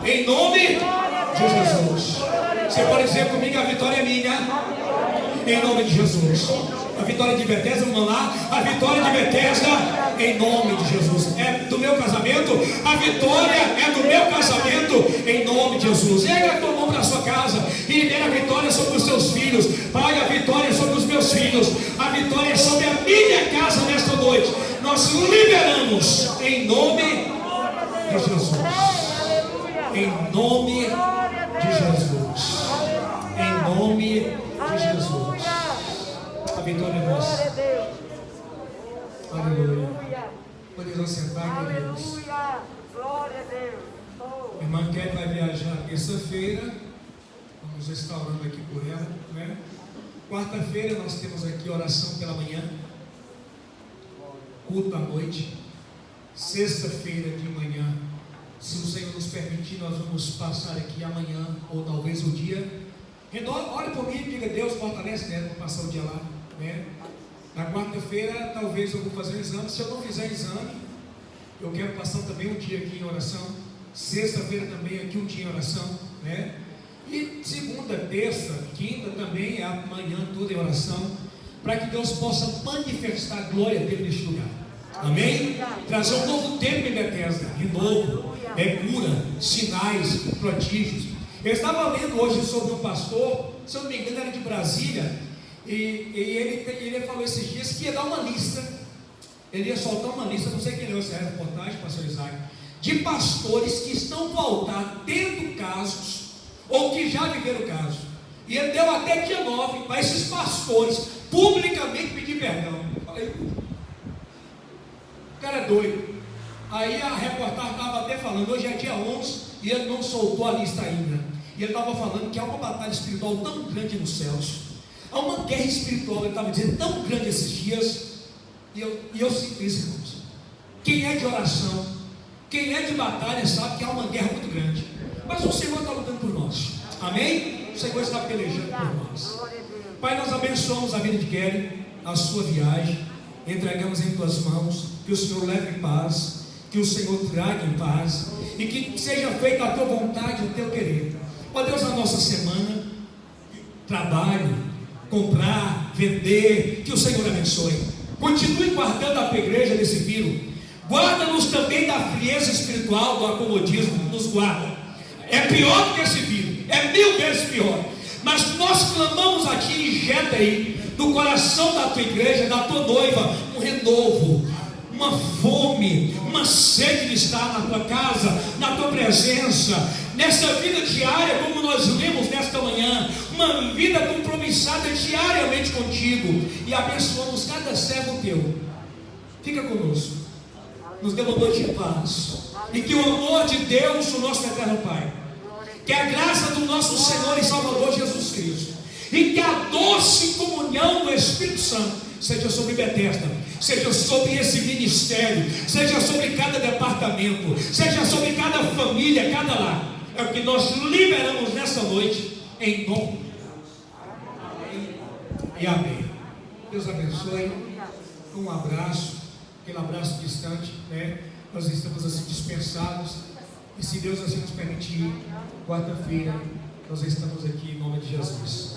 em nome de Jesus. Você pode dizer comigo: a vitória é minha, em nome de Jesus. A vitória de Bethesda, vamos lá. A vitória de Bethesda, em nome de Jesus. É do meu casamento. A vitória é do meu casamento, em nome de Jesus. Erga a tua mão para a sua casa e libera a vitória sobre os seus filhos. Pai, a vitória é sobre os meus filhos. A vitória é sobre a minha casa nesta noite. Nós liberamos em nome de Jesus. Em nome de Jesus. Em nome de Jesus. A vitória é nossa. Aleluia. Podemos sentar, queridos. Glória a Deus. Irmã Kelly vai viajar terça-feira. Vamos estar orando aqui por ela, né? Quarta-feira nós temos aqui oração pela manhã, culto à noite. Sexta-feira de manhã, se o Senhor nos permitir, nós vamos passar aqui amanhã, ou talvez o dia. Ore por mim e diga: Deus fortalece, né? Vou passar o dia lá, né? Na quarta-feira, talvez eu vou fazer um exame. Se eu não fizer exame, eu quero passar também um dia aqui em oração. Sexta-feira também aqui um dia em oração, né? E segunda, terça, quinta também é a manhã toda em oração, para que Deus possa manifestar a glória dele neste lugar. Amém? Trazer um novo tempo em Bethesda, renovo, cura, sinais, prodígios. Eu estava lendo hoje sobre um pastor, se eu não me engano era de Brasília, e ele falou esses dias que ia dar uma lista, ele ia soltar uma lista, não sei quem leu essa reportagem, pastor Isaac, de pastores que estão no altar tendo casos, ou que já viveram casos, e ele deu até dia 9 para esses pastores publicamente pedir perdão. Eu falei, o cara é doido. Aí a reportagem estava até falando, hoje é dia 11 e ele não soltou a lista ainda. E ele estava falando que há uma batalha espiritual tão grande nos céus, há uma guerra espiritual, ele estava dizendo, tão grande esses dias. E eu sinto isso, irmãos. Quem é de oração, quem é de batalha, sabe que há uma guerra muito grande. Mas o Senhor está lutando por nós. Amém? O Senhor está pelejando por nós. Pai, nós abençoamos a vida de Kelly, a sua viagem, entregamos em tuas mãos, que o Senhor leve em paz, que o Senhor traga em paz, e que seja feita a tua vontade, o teu querer. Ó Deus, a nossa semana, trabalho, comprar, vender, que o Senhor abençoe. Continue guardando a tua igreja desse vírus. Guarda-nos também da frieza espiritual, do acomodismo, nos guarda. É pior do que esse vírus, é 1000 vezes pior. Mas nós clamamos a Ti, injeta aí no coração da Tua igreja, da Tua noiva, um renovo, uma fome, uma sede de estar na Tua casa, na Tua presença, nessa vida diária, como nós lemos nesta manhã, uma vida compromissada diariamente contigo, e abençoamos cada servo Teu. Fica conosco, nos dê uma noite de paz, e que o amor de Deus, o nosso eterno Pai, que a graça do nosso Senhor e Salvador Jesus Cristo, e que a doce comunhão do Espírito Santo seja sobre Bethesda, seja sobre esse ministério, seja sobre cada departamento, seja sobre cada família, cada lar. É o que nós liberamos nessa noite, em nome de Deus. Amém e amém. Deus abençoe. Um abraço, aquele abraço distante, né? Nós estamos assim dispensados, e se Deus assim nos permitir, quarta-feira nós estamos aqui em nome de Jesus.